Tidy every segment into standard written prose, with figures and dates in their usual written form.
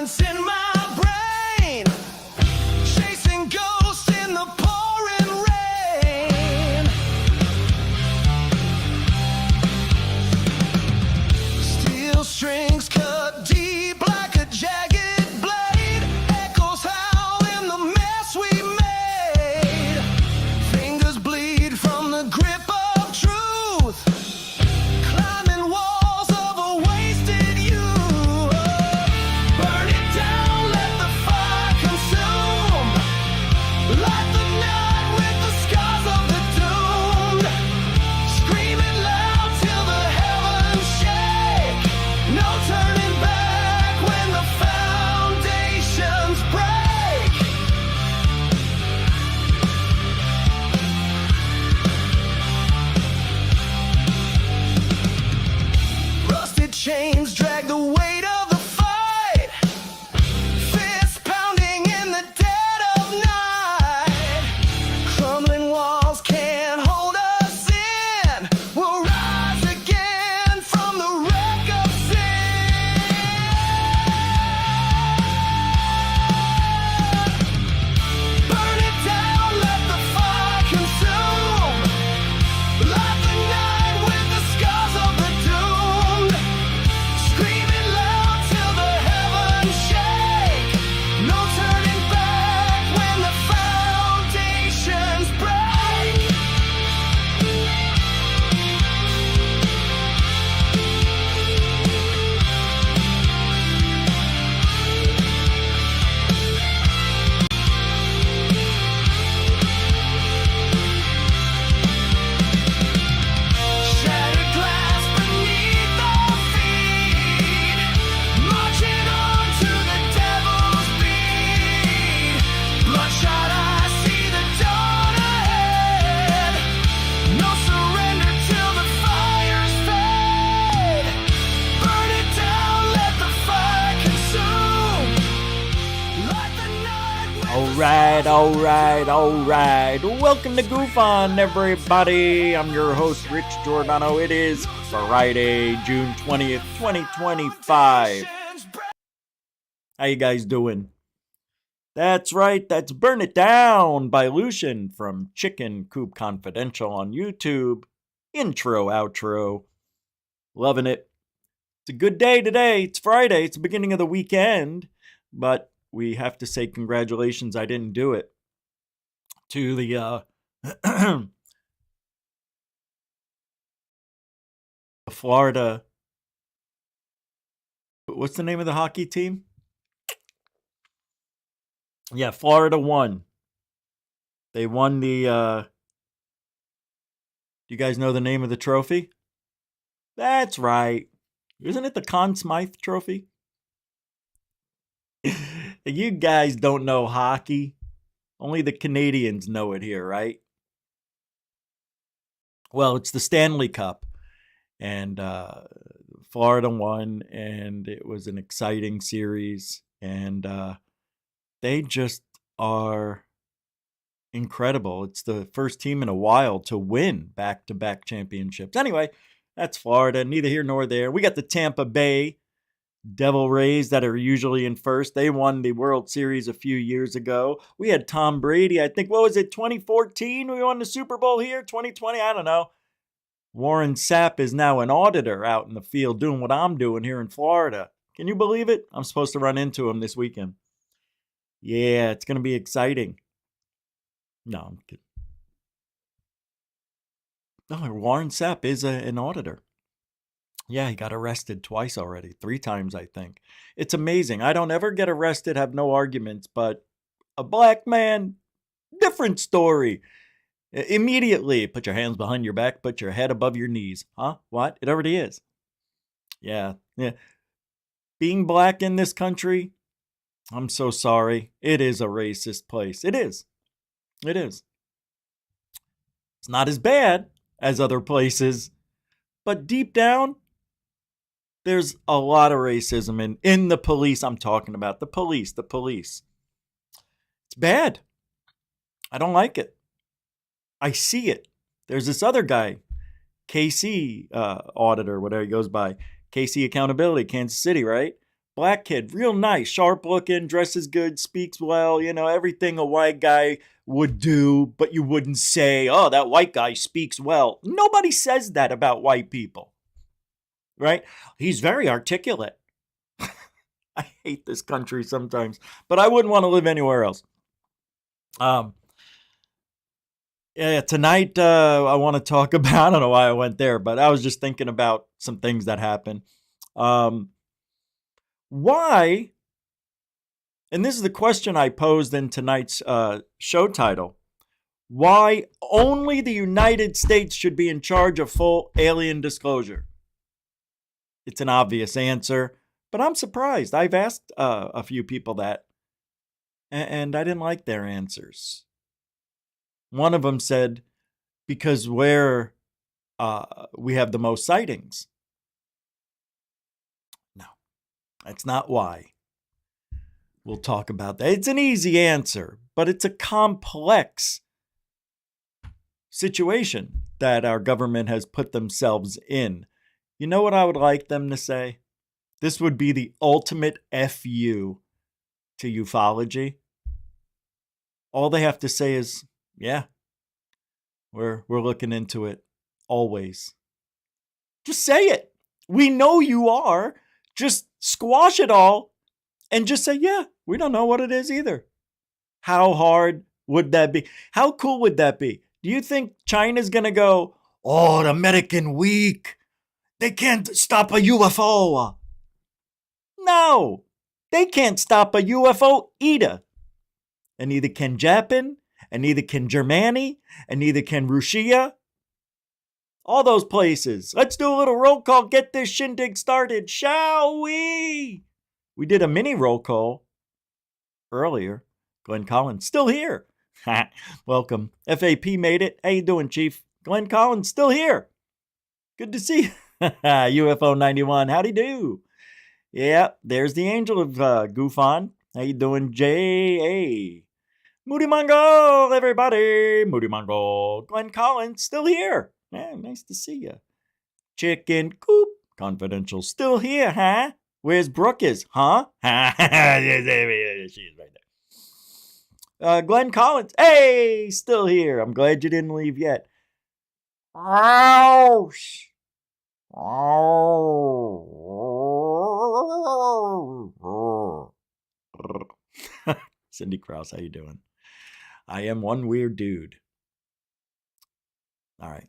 silence in my brain, chasing ghosts in the pouring rain. Steel strings cut deep like a jagged blade, echoes howl in the mess we made. Fingers bleed from the grip of truth, climbing walls of a wasted youth. Burn it down, let the fire consume. Light the night with the scars of the doomed. Screaming loud till the heavens shake. No turning back when the foundations break. Rusted chains drag the weight of the fight. Fists pounding in the dead of night. Crumbling walls can't hold us in. We'll rise again from the wreck of sin. Burn it down, let the fire consume. Light the night with the scars of the doomed. Screaming loud till the heavens shake. No turning back when the foundations break. Shattered glass beneath our feet, marching on to the devil's beat. Bloodshot eyes see the dawn ahead. No surrender till the fires fade. Burn it down, let the fire consume. Light the night with All right. Welcome to GUFON, everybody. I'm your host, Rich Giordano. It is Friday, June 20th, 2025. How you guys doing? That's right. That's Burn It Down by Lucian from Chicken Coop Confidential on YouTube. Intro, outro. Loving it. It's a good day today. It's Friday. It's the beginning of the weekend. But we have to say congratulations. I didn't do it. To the Florida. What's the name of the hockey team? Yeah, Florida won. They won the do you guys know the name of the trophy? That's right. Isn't it the Conn Smythe Trophy? You guys don't know hockey. Only the Canadians know it here, right? Well, it's the Stanley Cup. And Florida won, and it was an exciting series. And they just are incredible. It's the first team in a while to win back-to-back championships. Anyway, that's Florida. Neither here nor there. We got the Tampa Bay Devil Rays that are usually in first. They won the World Series a few years ago. We had Tom Brady. I think, what was it, 2014? We won the Super Bowl here? 2020? I don't know. Warren Sapp is now an auditor out in the field doing what I'm doing here in Florida. Can you believe it? I'm supposed to run into him this weekend. Yeah, it's going to be exciting. No, I'm kidding. No, Warren Sapp is an auditor. Yeah, he got arrested twice already. 3 times, I think. It's amazing. I don't ever get arrested, have no arguments, but a black man, different story. Immediately, put your hands behind your back, put your head above your knees. Huh? What? It already is. Yeah. Being black in this country, I'm so sorry. It is a racist place. It is. It is. It's not as bad as other places, but deep down, there's a lot of racism in the police. I'm talking about the police. It's bad. I don't like it. I see it. There's this other guy, KC auditor, whatever he goes by, KC Accountability, Kansas City, right? Black kid, real nice, sharp looking, dresses good, speaks well, everything a white guy would do, but you wouldn't say, oh, that white guy speaks well. Nobody says that about white people, right? He's very articulate. I hate this country sometimes, but I wouldn't want to live anywhere else. Yeah, tonight I want to talk about, I don't know why I went there, but I was just thinking about some things that happened. Why, and this is the question I posed in tonight's show title, why only the United States should be in charge of full alien disclosure? It's an obvious answer, but I'm surprised. I've asked a few people that, and I didn't like their answers. One of them said, because we have the most sightings. No, that's not why. We'll talk about that. It's an easy answer, but it's a complex situation that our government has put themselves in. You know what I would like them to say? This would be the ultimate FU to ufology. All they have to say is, yeah, we're looking into it always. Just say it. We know you are. Just squash it all and just say, yeah, we don't know what it is either. How hard would that be? How cool would that be? Do you think China's going to go, oh, the American weak. They can't stop a UFO. No, they can't stop a UFO either. And neither can Japan, and neither can Germany, and neither can Russia. All those places. Let's do a little roll call, get this shindig started, shall we? We did a mini roll call earlier. Glenn Collins, still here. Welcome. FAP made it. How you doing, Chief? Glenn Collins, still here. Good to see you. UFO 91, howdy do. Yeah, there's the angel of GUFON. How you doing, J.A.? Moody Mongol, everybody. Moody Mongol. Glenn Collins, still here. Yeah, nice to see you. Chicken Coop, confidential, still here, huh? Where's Brooke is, huh? She's right there. Glenn Collins, hey, still here. I'm glad you didn't leave yet. Cindy Krause, how you doing? I am one weird dude. All right.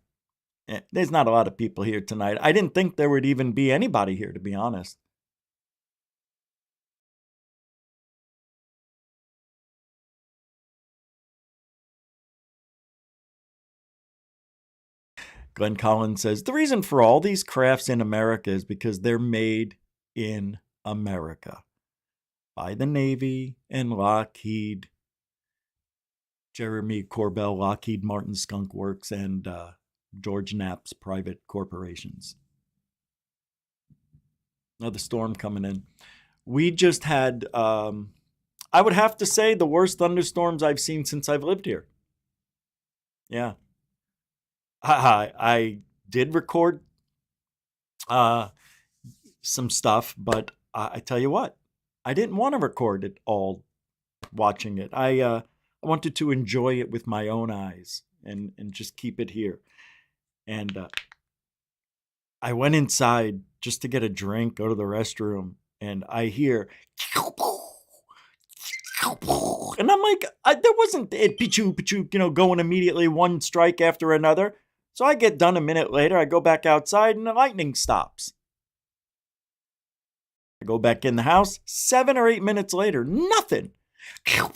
There's not a lot of people here tonight. I didn't think there would even be anybody here, to be honest. Glenn Collins says, the reason for all these crafts in America is because they're made in America by the Navy and Lockheed, Jeremy Corbell, Lockheed Martin Skunk Works, and George Knapp's private corporations. Another storm coming in. We just had, I would have to say, the worst thunderstorms I've seen since I've lived here. Yeah. I did record some stuff, but I tell you what, I didn't want to record it all watching it. I wanted to enjoy it with my own eyes and just keep it here. And I went inside just to get a drink, go to the restroom, and I hear, and I'm like, there wasn't it, pichu, going immediately one strike after another. So I get done a minute later, I go back outside and the lightning stops. I go back in the house, 7 or 8 minutes later, nothing. I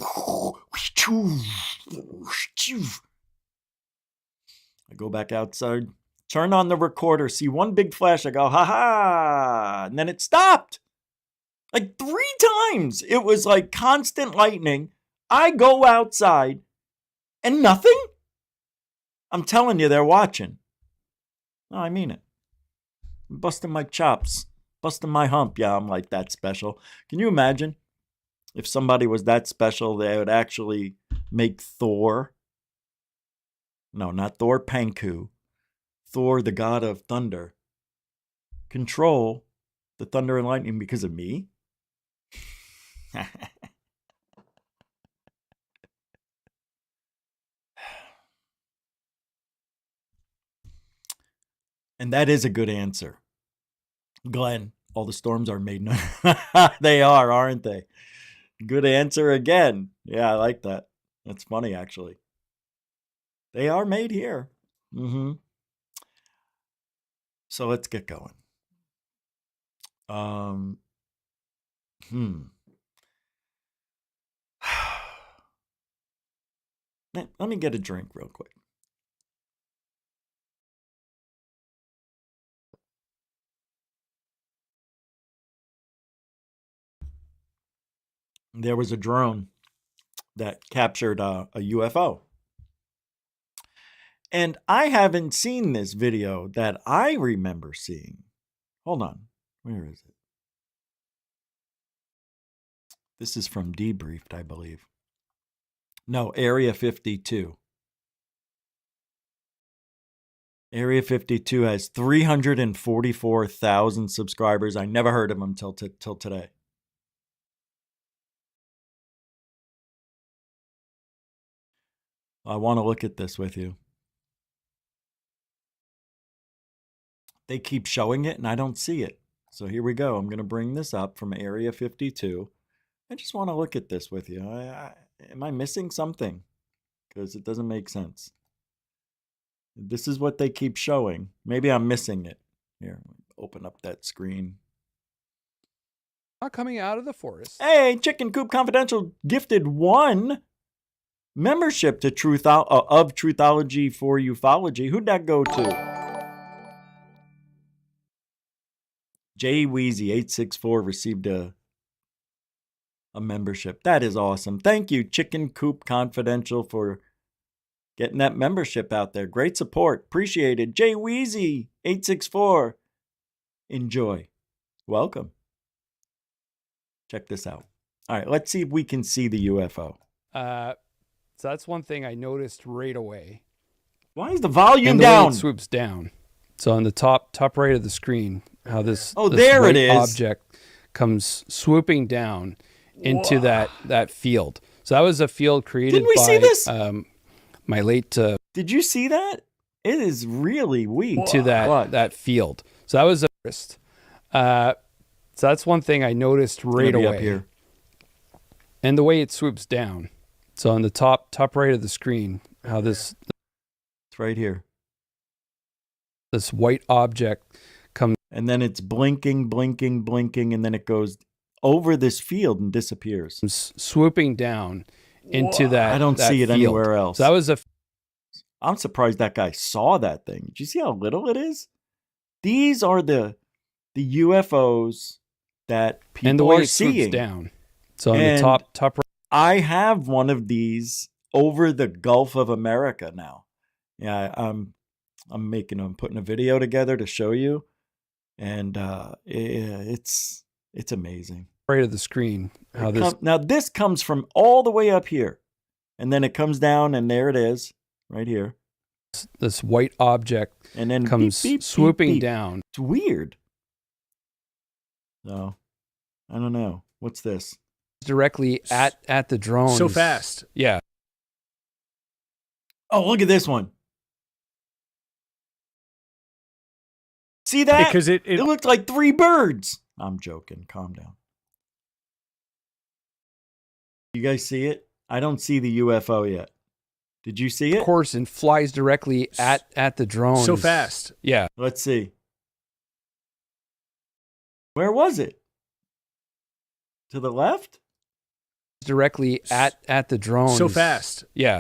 go back outside, turn on the recorder, see one big flash, I go, ha ha, and then it stopped. Like 3 times. It was like constant lightning. I go outside and nothing? I'm telling you, they're watching. No, I mean it. I'm busting my chops, busting my hump. Yeah, I'm like that special. Can you imagine if somebody was that special, they would actually make Thor? No, not Thor Panku. Thor, the god of thunder, control the thunder and lightning because of me? And that is a good answer. Glenn, all the storms are made. They are, aren't they? Good answer again. Yeah, I like that. That's funny, actually. They are made here. So let's get going. Let me get a drink real quick. There was a drone that captured a UFO. And I haven't seen this video that I remember seeing. Hold on. Where is it? This is from Debriefed, I believe. No, Area 52. Area 52 has 344,000 subscribers. I never heard of them till today. I want to look at this with you. They keep showing it and I don't see it. So here we go. I'm going to bring this up from Area 52. I just want to look at this with you. Am I missing something? Because it doesn't make sense. This is what they keep showing. Maybe I'm missing it. Here, open up that screen. Not coming out of the forest. Hey, Chicken Coop Confidential gifted 1 membership to Truthology for Ufology. Who'd that go to? Jay Weezy 864 received a membership. That is awesome. Thank you, Chicken Coop Confidential, for getting that membership out there. Great support. Appreciated. Jay Weezy 864. Enjoy. Welcome. Check this out. All right, let's see if we can see the UFO. So that's one thing I noticed right away. Why is the volume and the down? Way it swoops down. So on the top right of the screen, how this there white it is. object comes swooping down into that field. So that was a field created Didn't we by see this? My late Did you see that? It is really weak. To that field. So that was a first. So that's one thing I noticed right away. Up here. And the way it swoops down. So on the top right of the screen, how this It's right here. This white object comes, and then it's blinking, blinking, blinking, and then it goes over this field and disappears. Swooping down into that. I don't see it field. anywhere else. So that was I'm surprised that guy saw that thing. Did you see how little it is? These are the UFOs that people and the way are it swoops seeing. Down. So on the top right. I have one of these over the Gulf of America now. Yeah, I'm putting a video together to show you, and it's amazing. Right of the screen, how now this comes from all the way up here, and then it comes down, and there it is, right here. This white object and then comes beep, beep, swooping beep, beep. down. It's weird. So, I don't know. What's this? Directly at the drone. So fast. Yeah. Oh, look at this one. See that? Because it looked like 3 birds. I'm joking. Calm down. You guys see it? I don't see the UFO yet. Did you see it? Of course, and flies directly at the drone. So fast. Yeah. Let's see. Where was it? To the left? Directly at the drone. So fast. Yeah.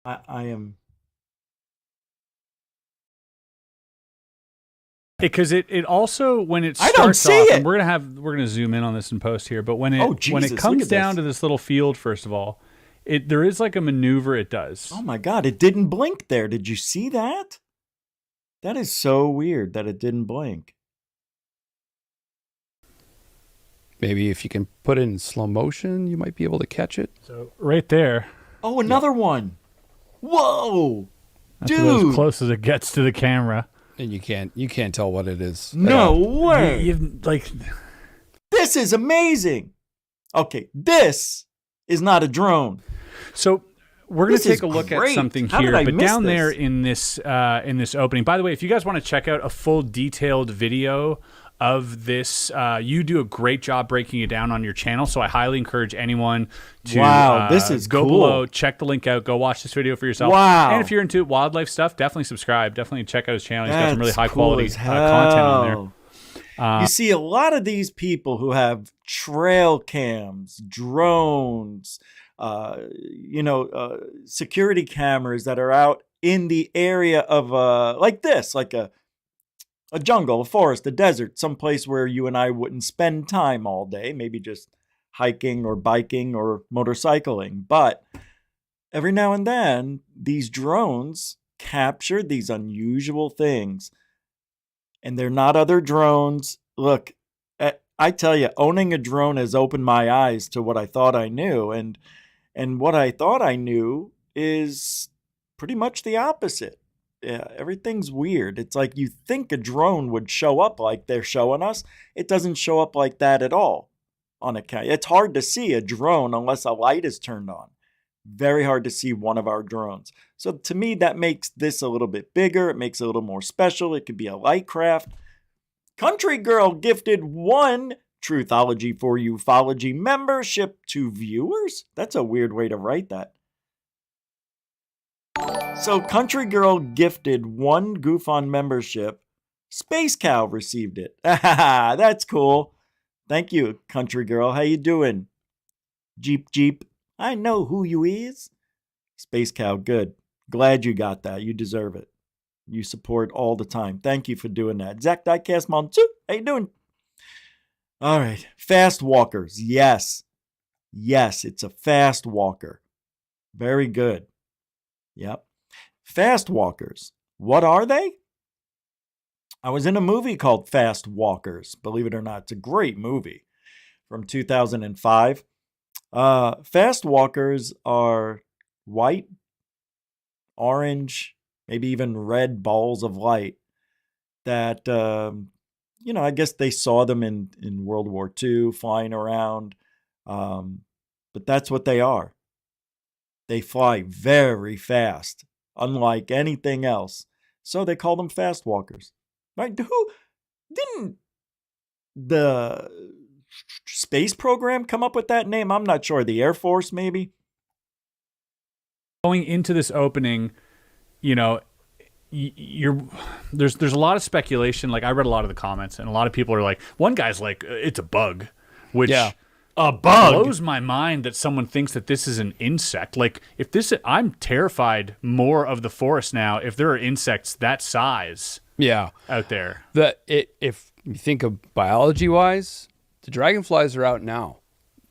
I am. Because it also, when it I starts don't see off, it. and we're gonna zoom in on this in post here, but when Oh, it Jesus, comes look at down this. to this little field, first of all, there is like a maneuver it does. Oh my God, it didn't blink there. Did you see that? That is so weird that it didn't blink. Maybe if you can put it in slow motion, you might be able to catch it. So right there, Oh, another one. Whoa. that's about as Dude. close as it gets to the camera. And you can't tell what it is. No way. Like This This is amazing. Okay, this is not a drone. So we're going This to take is a look at great. something How did here, I but miss down this? there in this opening. By the way, if you guys want to check out a full detailed video of this, you do a great job breaking it down on your channel. So I highly encourage anyone to Wow, this is go cool. below, check the link out, go watch this video for yourself. Wow. And if you're into wildlife stuff, definitely subscribe. Definitely check out his channel. He's got some really That's high cool quality as content on there. hell. You see a lot of these people who have trail cams, drones, security cameras that are out in the area of like this, like a jungle, a forest, a desert, someplace where you and I wouldn't spend time all day, maybe just hiking or biking or motorcycling. But every now and then, these drones capture these unusual things. And they're not other drones. Look, I tell you, owning a drone has opened my eyes to what I thought I knew. And what I thought I knew is pretty much the opposite. Yeah, everything's weird. It's like you think a drone would show up like they're showing us. It doesn't show up like that at all on a camera. It's hard to see a drone unless a light is turned on. Very hard to see one of our drones. So to me, that makes this a little bit bigger. It makes it a little more special. It could be a light craft. Country Girl gifted 1 Truthology for Ufology membership to viewers. That's a weird way to write that. So Country Girl gifted 1 GUFON membership. Space Cow received it. That's cool. Thank you, Country Girl. How you doing? Jeep. I know who you is. Space Cow, good. Glad you got that. You deserve it. You support all the time. Thank you for doing that. Zach Diecast Monsu, how you doing? All right. Fast walkers. Yes. Yes, it's a fast walker. Very good. Yep. Fast walkers. What are they? I was in a movie called Fast Walkers. Believe it or not, it's a great movie from 2005. Fast walkers are white, orange, maybe even red balls of light that, I guess they saw them in World War II flying around. But that's what they are. They fly very fast, unlike anything else. So they call them fast walkers. Right? Who didn't the space program come up with that name? I'm not sure. The Air Force, maybe? Going into this opening, there's a lot of speculation. Like, I read a lot of the comments, and a lot of people are like, one guy's like, it's a bug, which a bug blows my mind that someone thinks that this is an insect. Like, I'm terrified more of the forest now if there are insects that size out there. If you think of biology-wise, the dragonflies are out now.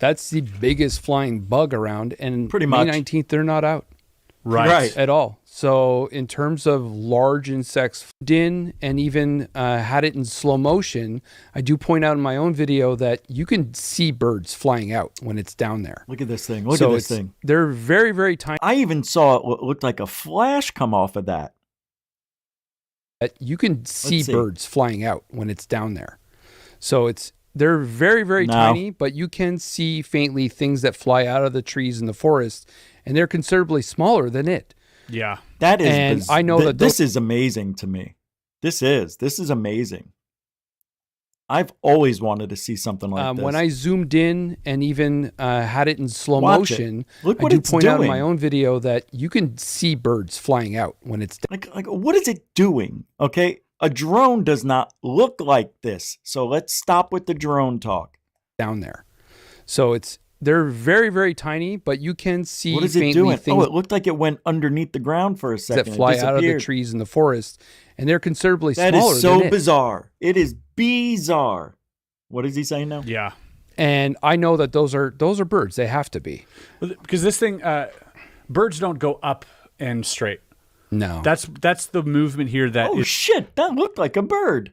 That's the biggest flying bug around, and pretty much May 19th, they're not out. Right. At all. So in terms of large insects, and even had it in slow motion, I do point out in my own video that you can see birds flying out when it's down there. Look at this thing. Look at this thing. They're very, very tiny. I even saw what looked like a flash come off of that. You can see birds flying out when it's down there. So they're very, very tiny, but you can see faintly things that fly out of the trees in the forest, and they're considerably smaller than it. Yeah. That is, and I know that this is amazing to me. This is amazing. I've always wanted to see something like this. When I zoomed in and even had it in slow motion, Look what I do it's point out in doing. my own video that you can see birds flying out when it's like what is it doing? Okay, a drone does not look like this. So let's stop with the drone talk. Down there. So they're very, very tiny, but you can see what is it faintly doing? things It looked like it went underneath the ground for a second. that fly out of the trees in the forest, and they're considerably smaller than it. That is so bizarre. It is bizarre. What is he saying now? Yeah. And I know that those are birds. They have to be. Because this thing, birds don't go up and straight. No. That's the movement here. Shit, that looked like a bird.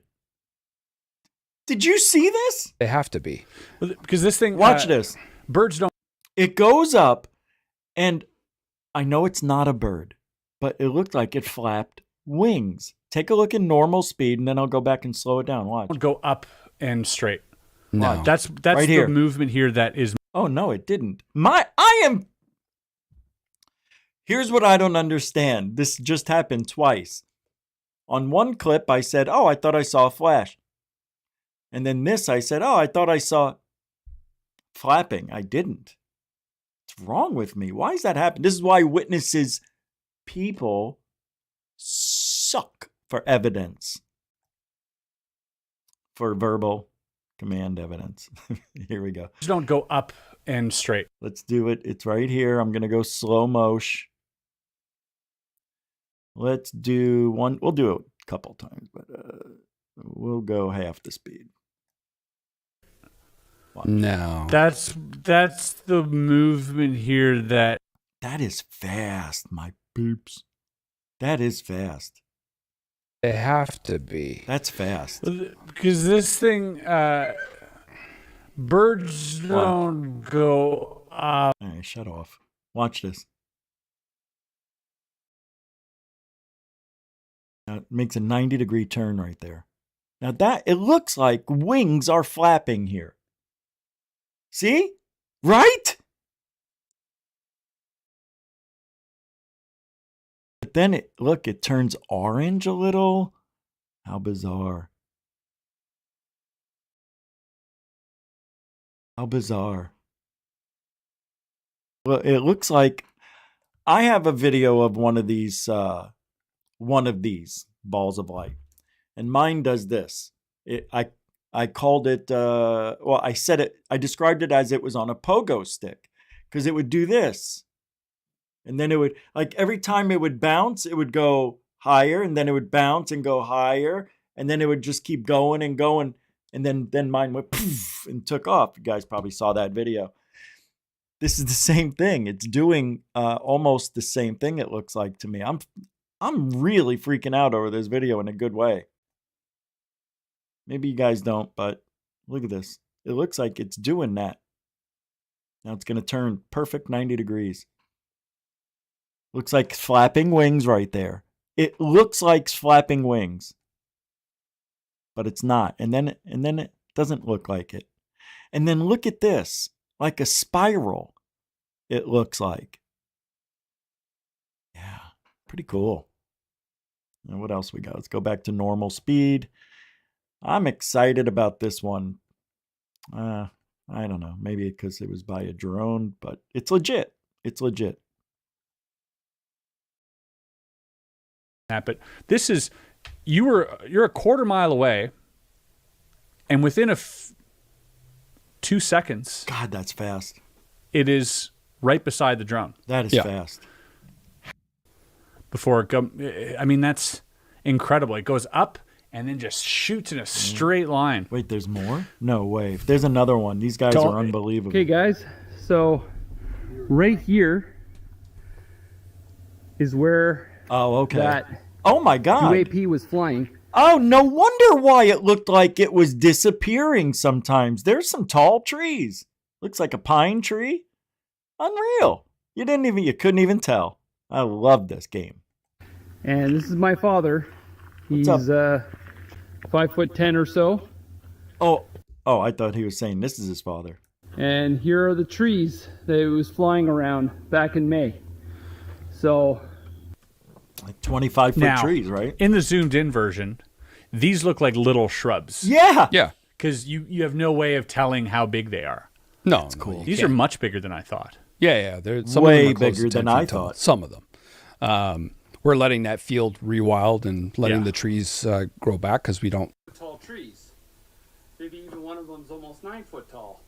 Did you see this? They have to be. Because this thing... Watch this. Birds don't... It goes up, and I know it's not a bird, but it looked like it flapped wings. Take a look at normal speed, and then I'll go back and slow it down. Watch. Don't go up and straight. No. That's Right the here. movement here that is. Oh, no, it didn't. Here's what I don't understand. This just happened twice. On one clip, I said, oh, I thought I saw a flash. And then this, I said, oh, I thought I saw flapping. I didn't. What's wrong with me? Why does that happen? This is why witnesses, people, suck for evidence. For verbal command evidence. Here we go. Just don't go up and straight. Let's do it. It's right here. I'm going to go slow motion. Let's do one. We'll do it a couple times, but we'll go half the speed. No. That's the movement here that. That is fast, my poops. That is fast. They have to be. That's fast. Because this thing, birds don't go up. All right, shut off. Watch this. Now, it makes a 90-degree turn right there. Now it looks like wings are flapping here. See? Right? But then it turns orange a little. How bizarre. How bizarre. Well, it looks like I have a video of one of these balls of light. And mine does this. I called it, I described it as it was on a pogo stick because it would do this. And then it would, like every time it would bounce, it would go higher and then it would bounce and go higher. And then it would just keep going and going. And then mine went poof and took off. You guys probably saw that video. This is the same thing. It's doing almost the same thing, it looks like to me. I'm really freaking out over this video in a good way. Maybe you guys don't, but look at this. It looks like it's doing that. Now it's going to turn perfect 90 degrees. Looks like flapping wings right there. It looks like flapping wings. But it's not. And then it doesn't look like it. And then look at this. Like a spiral, it looks like. Yeah, pretty cool. Now what else we got? Let's go back to normal speed. I'm excited about this one. I don't know. Maybe because it was by a drone, but it's legit. It's legit. But this is, you're a quarter mile away, and within 2 seconds. God, that's fast. It is right beside the drone. That is fast. Before it go, I mean, that's incredible. It goes up and then just shoots in a straight line. Wait, there's more? No way. If there's another one, these guys are unbelievable. Okay, guys. So right here is where that oh my God. UAP was flying. Oh, no wonder why it looked like it was disappearing sometimes. There's some tall trees. Looks like a pine tree. Unreal. You couldn't even tell. I love this game. And this is my father. He's 5'10" or so. Oh, I thought he was saying this is his father. And here are the trees that it was flying around back in May. So like 25-foot trees, right? In the zoomed in version, these look like little shrubs. Yeah. Yeah. Because you have no way of telling how big they are. No, it's cool. These are much bigger than I thought. Yeah. They're way bigger than I thought. Some of them. We're letting that field rewild and letting the trees grow back because we don't. Tall trees. Maybe even one of them's almost 9 foot tall.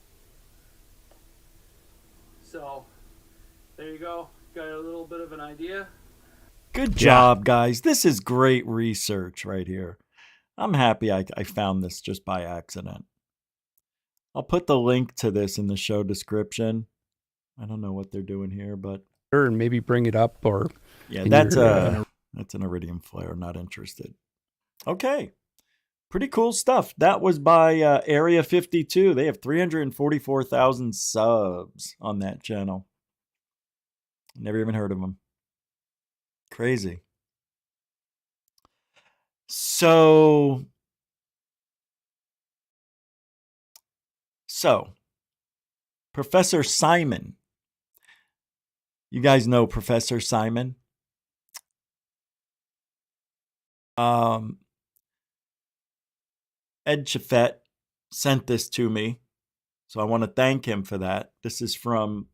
So there you go. Got a little bit of an idea. Good job, guys. This is great research right here. I'm happy I found this just by accident. I'll put the link to this in the show description. I don't know what they're doing here, but and maybe bring it up or that's an iridium flare. Not interested. Okay, pretty cool stuff. That was by Area 52. They have 344,000 subs on that channel. Never even heard of them. Crazy. So So, Professor Simon. You guys know Professor Simon? Ed Chaffet sent this to me, so I want to thank him for that. This is from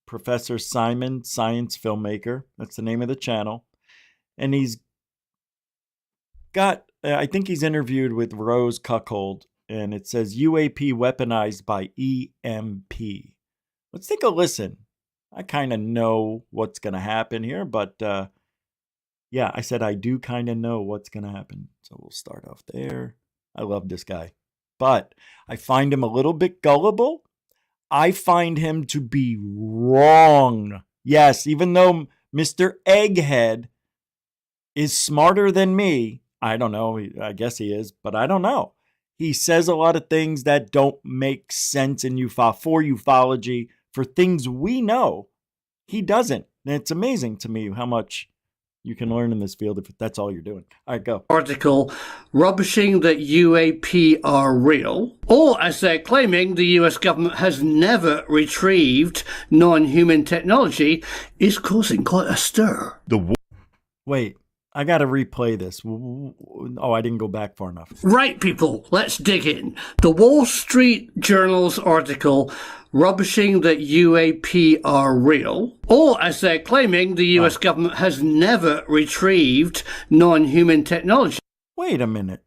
Professor Simon, Science Filmmaker. That's the name of the channel. And he's got, I think he's interviewed with Rose Cuckold, and it says UAP weaponized by EMP. Let's take a listen. I kind of know what's going to happen here, but yeah, I said I do kind of know what's going to happen. So we'll start off there. I love this guy, but I find him a little bit gullible. I find him to be wrong. Yes, even though Mr. Egghead is smarter than me, I don't know, I guess he is, but I don't know. He says a lot of things that don't make sense in for ufology, for things we know. He doesn't. And it's amazing to me how much you can learn in this field if that's all you're doing. All right, go. Article rubbishing that UAP are real, or as they're claiming the US government has never retrieved non-human technology, is causing quite a stir. Wait, I got to replay this. Oh, I didn't go back far enough. Right, people, let's dig in. The Wall Street Journal's article rubbishing that UAP are real, or as they're claiming the US government has never retrieved non-human technology. Wait a minute.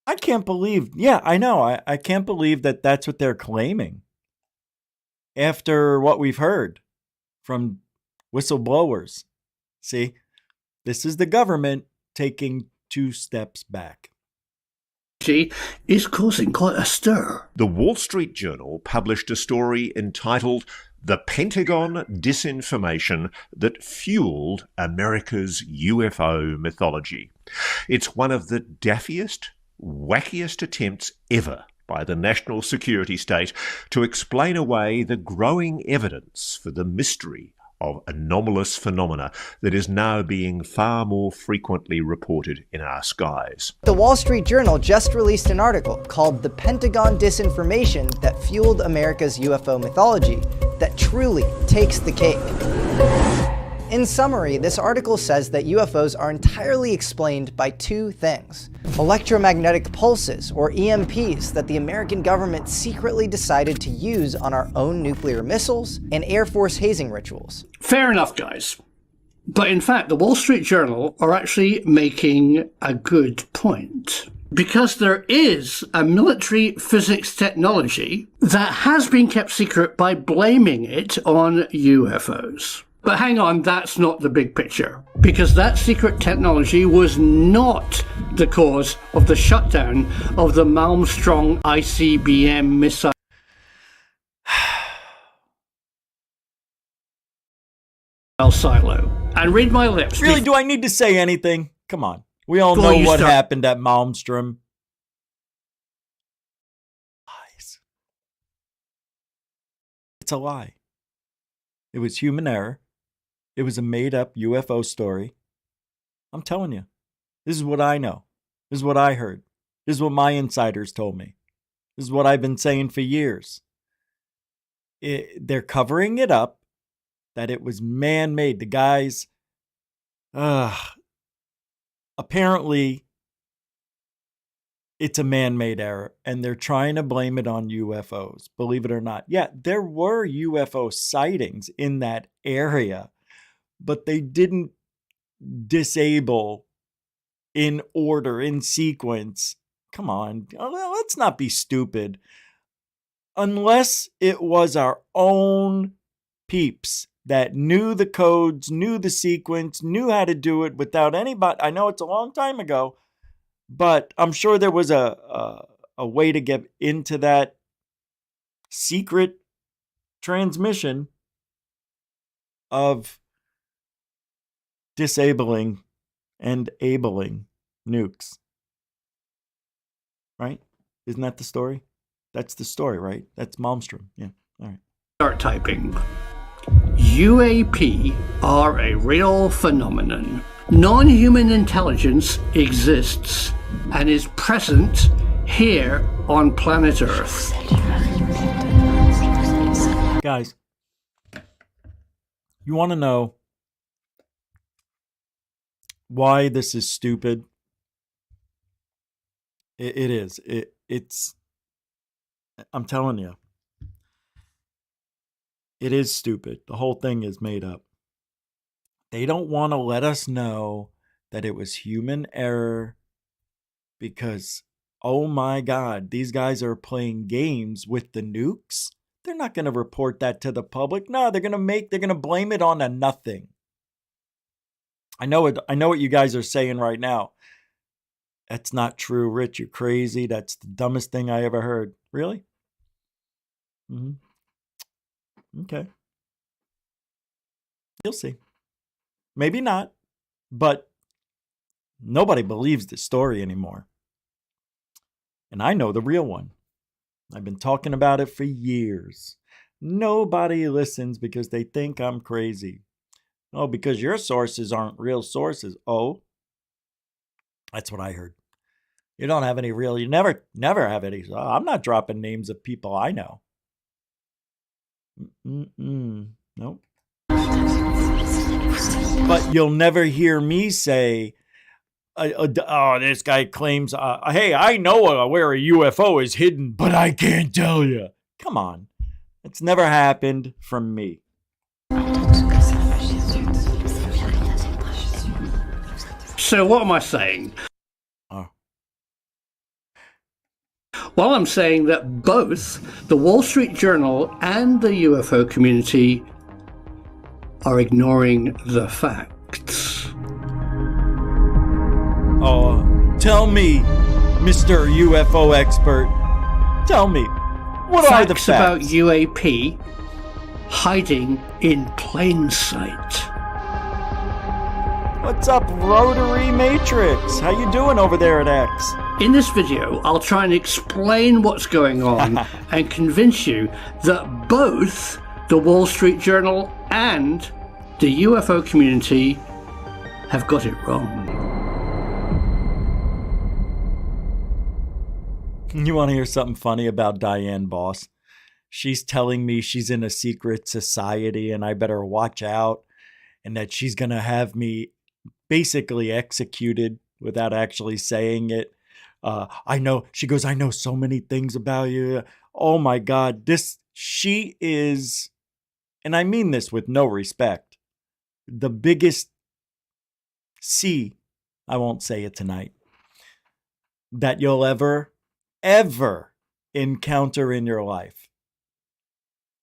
I can't believe, yeah, I know. I can't believe that that's what they're claiming. After what we've heard from whistleblowers. See, this is the government taking 2 steps back. Is causing quite a stir. The Wall Street Journal published a story entitled "The Pentagon Disinformation That Fueled America's UFO Mythology." It's one of the daffiest, wackiest attempts ever by the national security state to explain away the growing evidence for the mystery of anomalous phenomena that is now being far more frequently reported in our skies. The Wall Street Journal just released an article called "The Pentagon Disinformation That Fueled America's UFO Mythology" that truly takes the cake. In summary, this article says that UFOs are entirely explained by 2 things: electromagnetic pulses, or EMPs, that the American government secretly decided to use on our own nuclear missiles, and Air Force hazing rituals. Fair enough, guys. But in fact, the Wall Street Journal are actually making a good point. Because there is a military physics technology that has been kept secret by blaming it on UFOs. But hang on, that's not the big picture. Because that secret technology was not the cause of the shutdown of the Malmstrom ICBM missile silo. And read my lips. Really, do I need to say anything? Come on. We all know what happened at Malmstrom. Lies. It's a lie. It was human error. It was a made-up UFO story. I'm telling you. This is what I know. This is what I heard. This is what my insiders told me. This is what I've been saying for years. They're covering it up that it was man-made. The guys, apparently, it's a man-made error, and they're trying to blame it on UFOs, believe it or not. Yeah, there were UFO sightings in that area, but they didn't disable in order, in sequence. Come on, let's not be stupid. Unless it was our own peeps that knew the codes, knew the sequence, knew how to do it without anybody. I know it's a long time ago, but I'm sure there was a way to get into that secret transmission of disabling and abling nukes. Right? Isn't that the story? That's the story, right? That's Malmstrom. Yeah. All right. Start typing. UAP are a real phenomenon. Non-human intelligence exists and is present here on planet Earth. Guys, you want to know why this is stupid? It is. It's. I'm telling you, it is stupid. The whole thing is made up. They don't want to let us know that it was human error because, oh my God, these guys are playing games with the nukes. They're not going to report that to the public. No, they're going to blame it on a nothing. I know what you guys are saying right now. That's not true, Rich. You're crazy. That's the dumbest thing I ever heard. Really? Okay. You'll see. Maybe not, but nobody believes this story anymore. And I know the real one. I've been talking about it for years. Nobody listens because they think I'm crazy. Oh, because your sources aren't real sources. Oh, that's what I heard. You don't have any real, you never have any. I'm not dropping names of people I know. Nope. But you'll never hear me say, oh, this guy claims, hey, I know where a UFO is hidden, but I can't tell you. Come on. It's never happened from me. So what am I saying? Oh. Well, I'm saying that both the Wall Street Journal and the UFO community are ignoring the facts. Oh, tell me, Mr. UFO expert. Tell me, what are the facts about UAP hiding in plain sight? What's up, Rotary Matrix? How you doing over there at X? In this video, I'll try and explain what's going on and convince you that both the Wall Street Journal and the UFO community have got it wrong. You want to hear something funny about Diane Boss? She's telling me she's in a secret society and I better watch out, and that she's going to have me basically executed without actually saying it. I know, she goes, I know so many things about you. Oh my God, she is, and I mean this with no respect, the biggest I won't say it tonight, that you'll ever encounter in your life.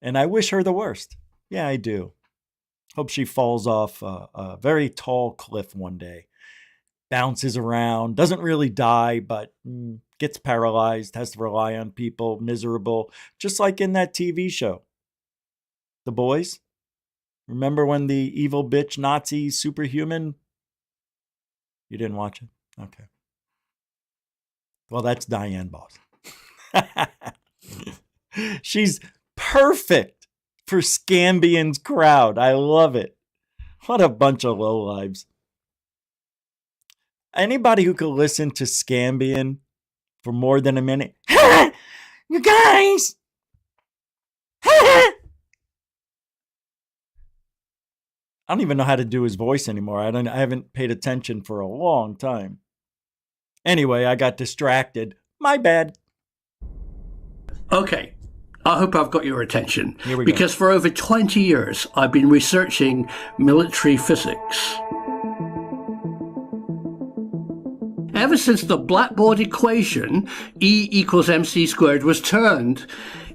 And I wish her the worst. Yeah, I do. Hope she falls off a very tall cliff one day. Bounces around, doesn't really die, but gets paralyzed, has to rely on people, miserable, just like in that TV show. The Boys? Remember when the evil bitch Nazi superhuman? You didn't watch it? Okay. Well, that's Diane Boss. She's perfect for Cambian's crowd. I love it. What a bunch of lowlives. Anybody who could listen to Cambian for more than a minute. You guys! I don't even know how to do his voice anymore. I haven't paid attention for a long time. Anyway, I got distracted. My bad. Okay, I hope I've got your attention. Here we go. Because for over 20 years, I've been researching military physics. Ever since the blackboard equation, E equals mc squared, was turned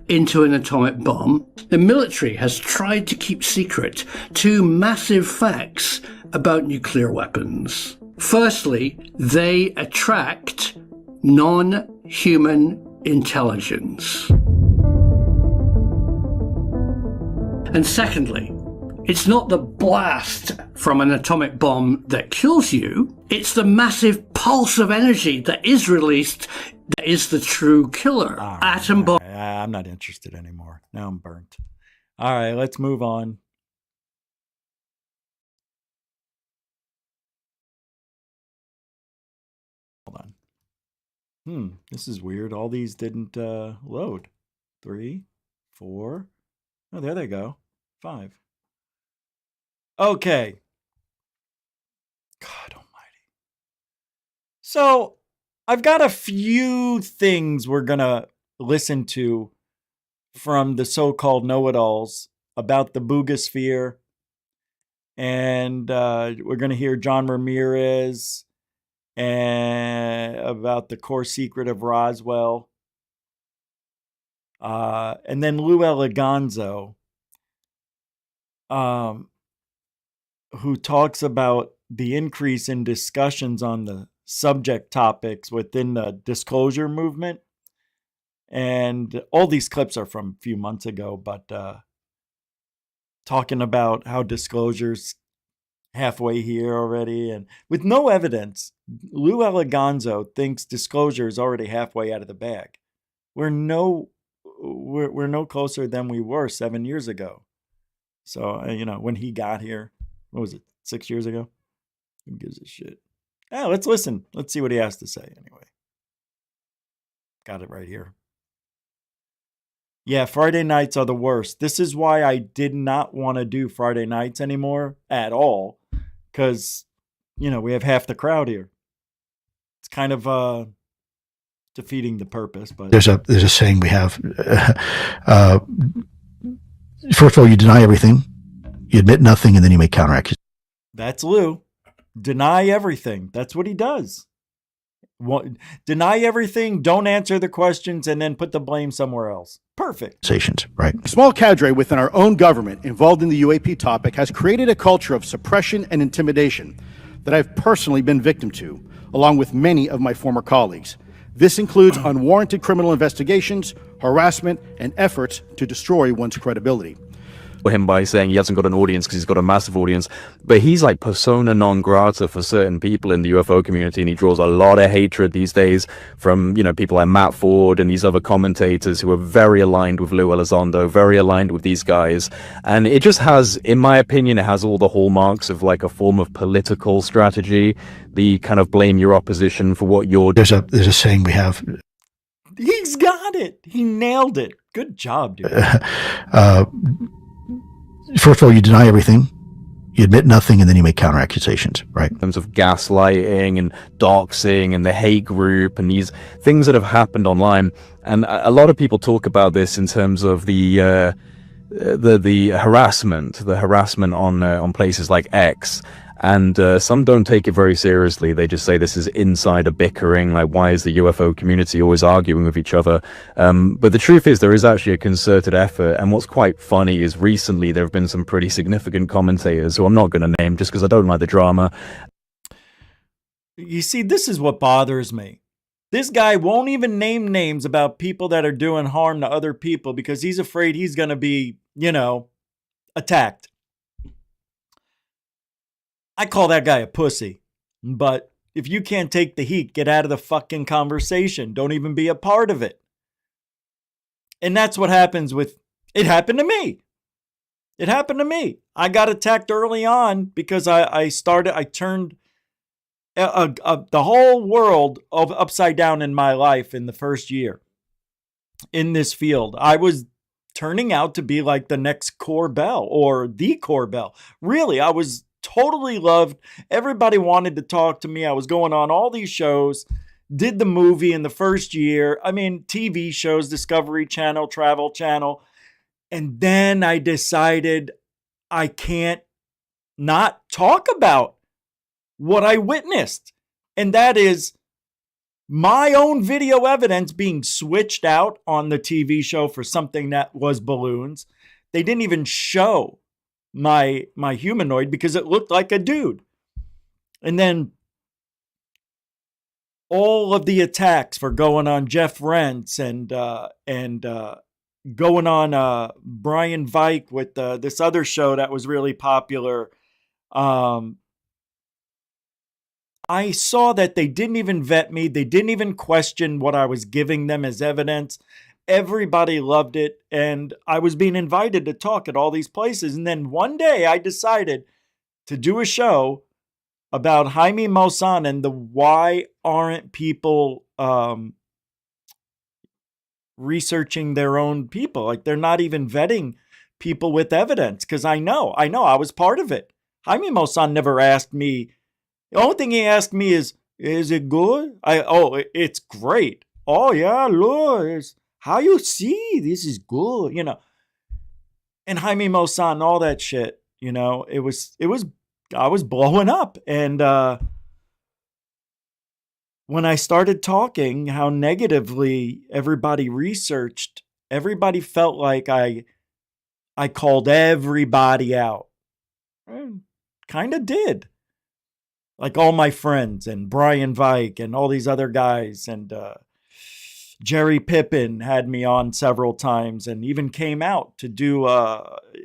into an atomic bomb, the military has tried to keep secret two massive facts about nuclear weapons. Firstly, they attract non-human intelligence. And secondly, it's not the blast from an atomic bomb that kills you, it's the massive pulse of energy that is released that is the true killer. Atom bomb. I'm not interested anymore. Now I'm burnt. All right, let's move on. Hold on. This is weird. All these didn't load. 3, 4. Oh, there they go. 5. Okay. God almighty. So I've got a few things we're going to listen to from the so-called know-it-alls about the Boogosphere. And we're going to hear John Ramirez and about the core secret of Roswell. And then Lou Eliganzo, who talks about the increase in discussions on the subject topics within the disclosure movement. And all these clips are from a few months ago, but talking about how disclosure's halfway here already. And with no evidence, Lou Eliganzo thinks disclosure is already halfway out of the bag. We're no closer than we were 7 years ago. So, when he got here, what was it, 6 years ago? Who gives a shit? Yeah, let's listen. Let's see what he has to say anyway. Got it right here. Yeah, Friday nights are the worst. This is why I did not want to do Friday nights anymore at all. Because, we have half the crowd here. It's kind of defeating the purpose. But there's a saying we have. First of all, you deny everything, you admit nothing, and then you make counteraccusations. That's Lou. Deny everything. That's what he does. Deny everything, don't answer the questions, and then put the blame somewhere else. Perfect. Right. A small cadre within our own government involved in the UAP topic has created a culture of suppression and intimidation that I've personally been victim to, along with many of my former colleagues. This includes unwarranted criminal investigations, harassment, and efforts to destroy one's credibility. Him by saying he hasn't got an audience because he's got a massive audience, but he's like persona non grata for certain people in the UFO community, and he draws a lot of hatred these days from people like Matt Ford and these other commentators who are very aligned with Lou Elizondo, very aligned with these guys. And it just has, in my opinion, it has all the hallmarks of like a form of political strategy. The kind of blame your opposition for what you're doing. There's a saying we have. He's got it. He nailed it. Good job, dude. First of all, you deny everything, you admit nothing, and then you make counteraccusations, right? In terms of gaslighting and doxing and the hate group and these things that have happened online. And a lot of people talk about this in terms of the harassment on places like X. And some don't take it very seriously. They just say this is insider bickering, like why is the UFO community always arguing with each other? But the truth is there is actually a concerted effort, and what's quite funny is recently there have been some pretty significant commentators who I'm not going to name just because I don't like the drama. You see, this is what bothers me. This guy won't even name names about people that are doing harm to other people because he's afraid he's going to be, attacked. I call that guy a pussy, but if you can't take the heat, get out of the fucking conversation. Don't even be a part of it. And that's what happens it happened to me. It happened to me. I got attacked early on because I turned the whole world upside down in my life in the first year in this field. I was turning out to be like the next Corbell or the Corbell. Really, I was totally loved. Everybody wanted to talk to me. I was going on all these shows, did the movie in the first year. I mean, TV shows, Discovery Channel, Travel Channel. And then I decided I can't not talk about what I witnessed. And that is my own video evidence being switched out on the TV show for something that was balloons. They didn't even show my humanoid because it looked like a dude. And then all of the attacks for going on Jeff Rentz and going on Brian Vike with this other show that was really popular. I saw that they didn't even vet me. They didn't even question what I was giving them as evidence. Everybody loved it, and I was being invited to talk at all these places. And then one day I decided to do a show about Jaime Maussan and the why aren't people researching their own people. Like, they're not even vetting people with evidence. Because I know, I was part of it. Jaime Maussan never asked me. The only thing he asked me is it good? It's great. Oh yeah, look, how you see this is good, And Jaime Maussan, all that shit, it was. I was blowing up, and when I started talking how negatively everybody researched, everybody felt like I called everybody out. Kind of did. Like all my friends and Brian Vike and all these other guys, and Jerry Pippin had me on several times and even came out to do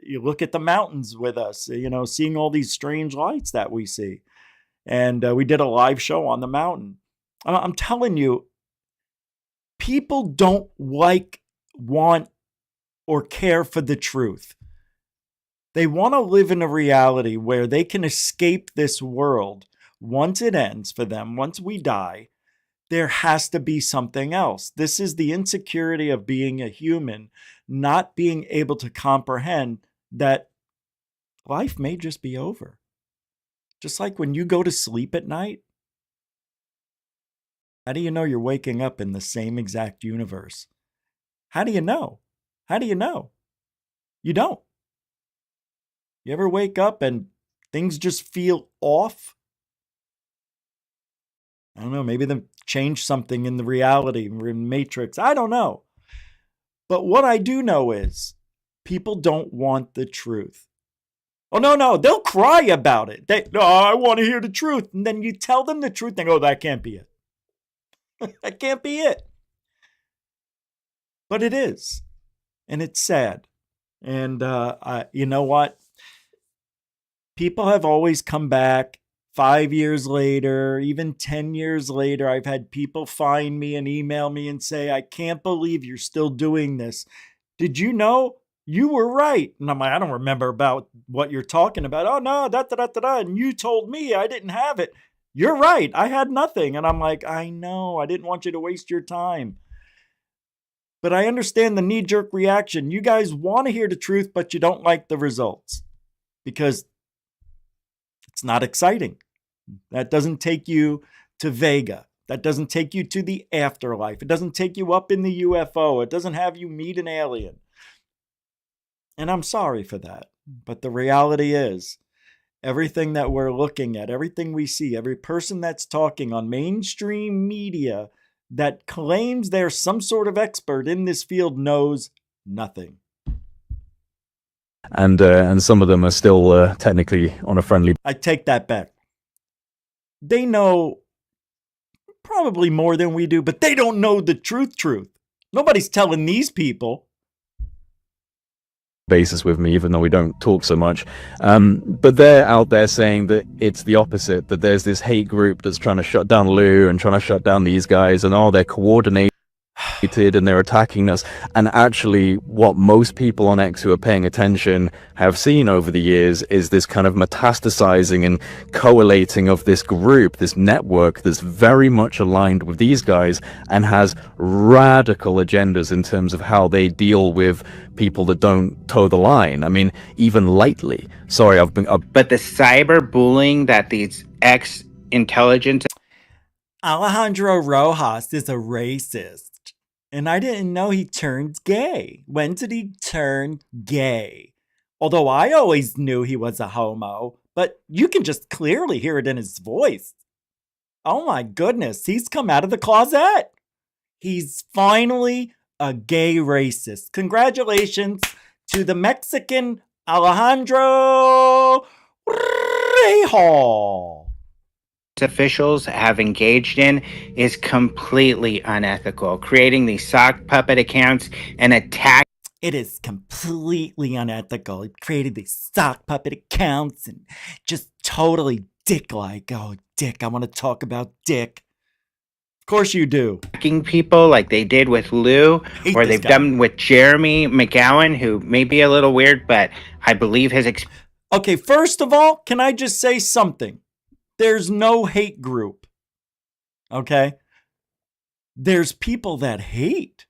you look at the mountains with us, seeing all these strange lights that we see. And we did a live show on the mountain. I'm telling you, people don't want, or care for the truth. They want to live in a reality where they can escape this world once it ends for them, once we die. There has to be something else. This is the insecurity of being a human, not being able to comprehend that life may just be over. Just like when you go to sleep at night, how do you know you're waking up in the same exact universe? How do you know? How do you know? You don't. You ever wake up and things just feel off? I don't know, maybe they changed something in the reality, in Matrix. I don't know. But what I do know is people don't want the truth. Oh, no, they'll cry about it. I want to hear the truth. And then you tell them the truth, and go, that can't be it. That can't be it. But it is. And it's sad. And you know what? People have always come back 5 years later, even 10 years later. I've had people find me and email me and say, I can't believe you're still doing this. Did you know? You were right. And I'm like, I don't remember about what you're talking about. Oh, no, and you told me I didn't have it. You're right. I had nothing. And I'm like, I know. I didn't want you to waste your time. But I understand the knee-jerk reaction. You guys want to hear the truth, but you don't like the results because it's not exciting. That doesn't take you to Vega. That doesn't take you to the afterlife. It doesn't take you up in the UFO. It doesn't have you meet an alien. And I'm sorry for that. But the reality is, everything that we're looking at, everything we see, every person that's talking on mainstream media that claims they're some sort of expert in this field knows nothing. And some of them are still technically on a friendly. I take that back. They know probably more than we do, but they don't know the truth. Nobody's telling these people. Basis with me, even though we don't talk so much, but they're out there saying that it's the opposite, that there's this hate group that's trying to shut down Lou and trying to shut down these guys, and they're coordinated and they're attacking us. And actually what most people on X who are paying attention have seen over the years is this kind of metastasizing and collating of this group, this network that's very much aligned with these guys and has radical agendas in terms of how they deal with people that don't toe the line. I mean, even lightly. Sorry, But the cyberbullying that these X intelligence Alejandro Rojas is a racist. And I didn't know he turned gay. When did he turn gay? Although I always knew he was a homo, but you can just clearly hear it in his voice. Oh my goodness, he's come out of the closet. He's finally a gay racist. Congratulations to the Mexican Alejandro Rejo. officials have engaged in is completely unethical. Creating these sock puppet accounts and attack. It is completely unethical. He created these sock puppet accounts and just totally dick-like. Oh, dick. I want to talk about dick. Of course you do. Attacking people like they did with Lou, or they've done with Jeremy McGowan, who may be a little weird, but I believe his. Okay, first of all, can I just say something? There's no hate group. Okay? there's people that hate,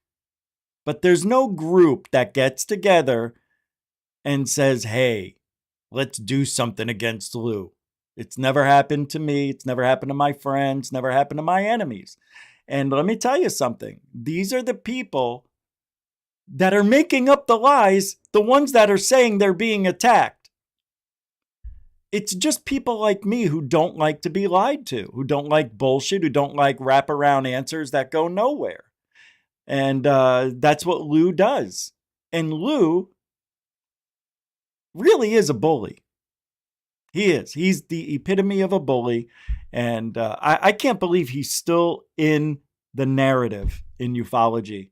but there's no group that gets together and says, hey, let's do something against Lou. It's never happened to me. It's never happened to my friends, never happened to my enemies. And let me tell you something. These are the people that are making up the lies, the ones that are saying they're being attacked. It's just people like me who don't like to be lied to, who don't like bullshit, who don't like wraparound answers that go nowhere. And that's what Lou does. And Lou really is a bully. He is. He's the epitome of a bully. And I can't believe he's still in the narrative in ufology.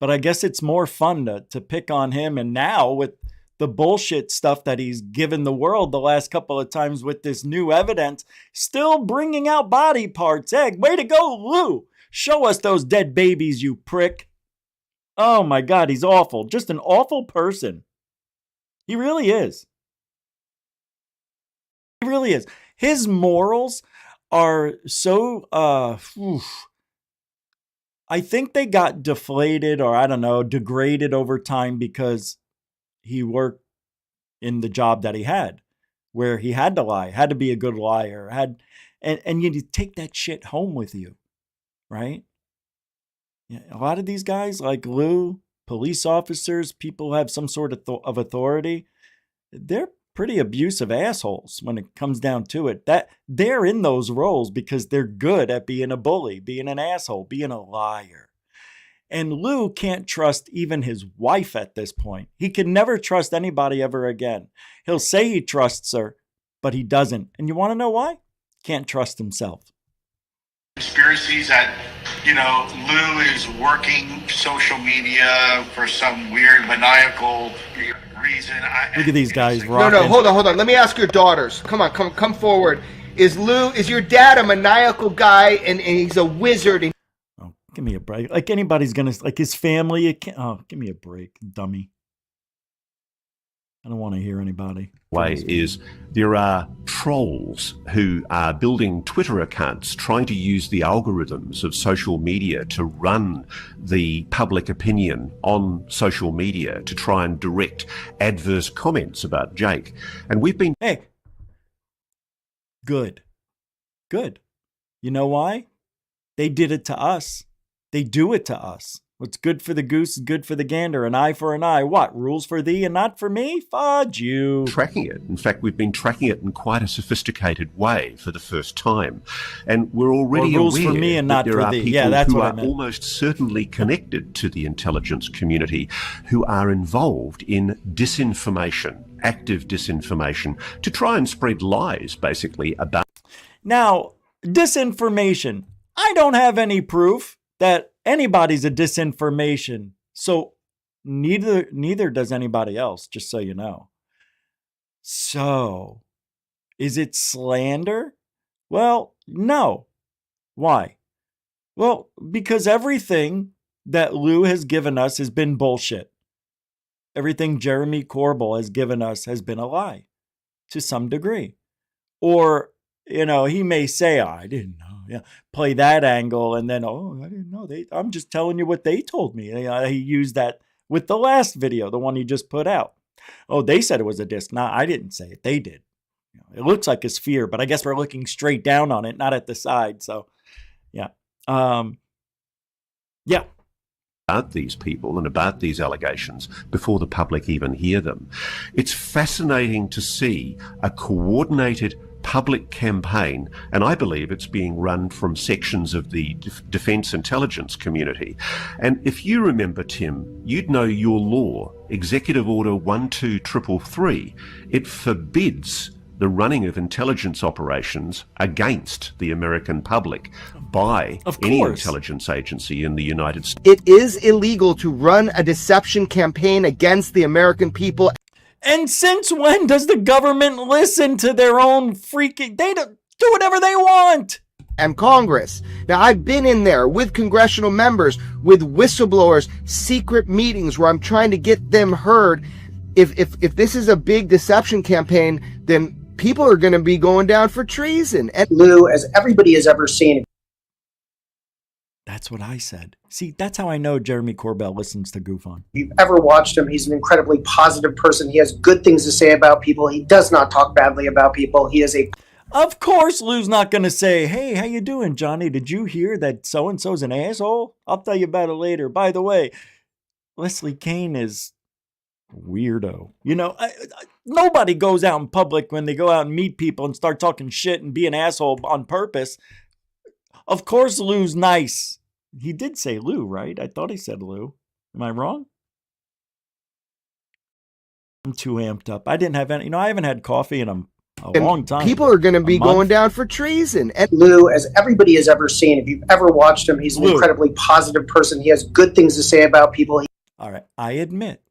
But I guess it's more fun to pick on him. And now with the bullshit stuff that he's given the world the last couple of times with this new evidence, still bringing out body parts. Hey, way to go, Lou. Show us those dead babies, you prick. Oh my God, he's awful. Just an awful person. He really is. He really is. His morals are so, I think they got deflated or I don't know, degraded over time because he worked in the job that he had where he had to lie, had to be a good liar, and you take that shit home with you, right? Yeah, a lot of these guys like Lou, police officers, people who have some sort of authority, they're pretty abusive assholes when it comes down to it. That they're in those roles because they're good at being a bully, being an asshole, being a liar. And Lou can't trust even his wife at this point. He can never trust anybody ever again. He'll say he trusts her, but he doesn't. And you want to know why? Can't trust himself. Conspiracies that, Lou is working social media for some weird maniacal reason. Look at these guys rocking. No, hold on. Let me ask your daughters. Come on, come forward. Is your dad a maniacal guy and he's a wizard? And oh, give me a break. Like anybody's gonna, like his family. Give me a break, dummy. I don't want to hear anybody. Way is there are trolls who are building Twitter accounts trying to use the algorithms of social media to run the public opinion on social media to try and direct adverse comments about Jake. And we've been... Hey, good. You know why? They did it to us. They do it to us. What's good for the goose is good for the gander. An eye for an eye. What? Rules for thee and not for me? Fudge you. Tracking it. In fact, we've been tracking it in quite a sophisticated way for the first time. And we're already rules aware for me and not that there for are thee. people Yeah, that's who what I are meant. almost certainly connected to the intelligence community who are involved in disinformation, active disinformation, to try and spread lies, basically, about... Now, disinformation. I don't have any proof that anybody's a disinformation. So neither does anybody else, just so you know. So, is it slander? Well, no. Why? Well, because everything that Lou has given us has been bullshit. Everything Jeremy Corbell has given us has been a lie to some degree. Or, he may say, I didn't know. Yeah, play that angle and then, I didn't know. I'm just telling you what they told me. He used that with the last video, the one he just put out. Oh, they said it was a disc. No, I didn't say it. They did. It looks like a sphere, but I guess we're looking straight down on it, not at the side. So, yeah. Yeah. About these people and about these allegations before the public even hear them. It's fascinating to see a coordinated public campaign, and I believe it's being run from sections of the defence intelligence community. And if you remember, Tim, you'd know your law, Executive Order 12333, it forbids the running of intelligence operations against the American public by any intelligence agency in the United States. It is illegal to run a deception campaign against the American people. And since when does the government listen to their own freaking... They do whatever they want. And Congress. Now, I've been in there with congressional members, with whistleblowers, secret meetings where I'm trying to get them heard. If this is a big deception campaign, then people are going to be going down for treason. And Lou, as everybody has ever seen... That's what I said. See, that's how I know Jeremy Corbell listens to GUFON. If you've ever watched him, he's an incredibly positive person. He has good things to say about people. He does not talk badly about people. He is a... Of course Lou's not going to say, hey, how you doing, Johnny? Did you hear that so-and-so's an asshole? I'll tell you about it later. By the way, Leslie Kane is weirdo. You know, nobody goes out in public when they go out and meet people and start talking shit and be an asshole on purpose. Of course Lou's nice. He did say Lou, right? I thought he said Lou. Am I wrong? I'm too amped up. I didn't have any, I haven't had coffee in a long time. People are going to be going down for treason. And Lou, as everybody has ever seen, if you've ever watched him, he's an incredibly positive person. He has good things to say about people. All right, I admit,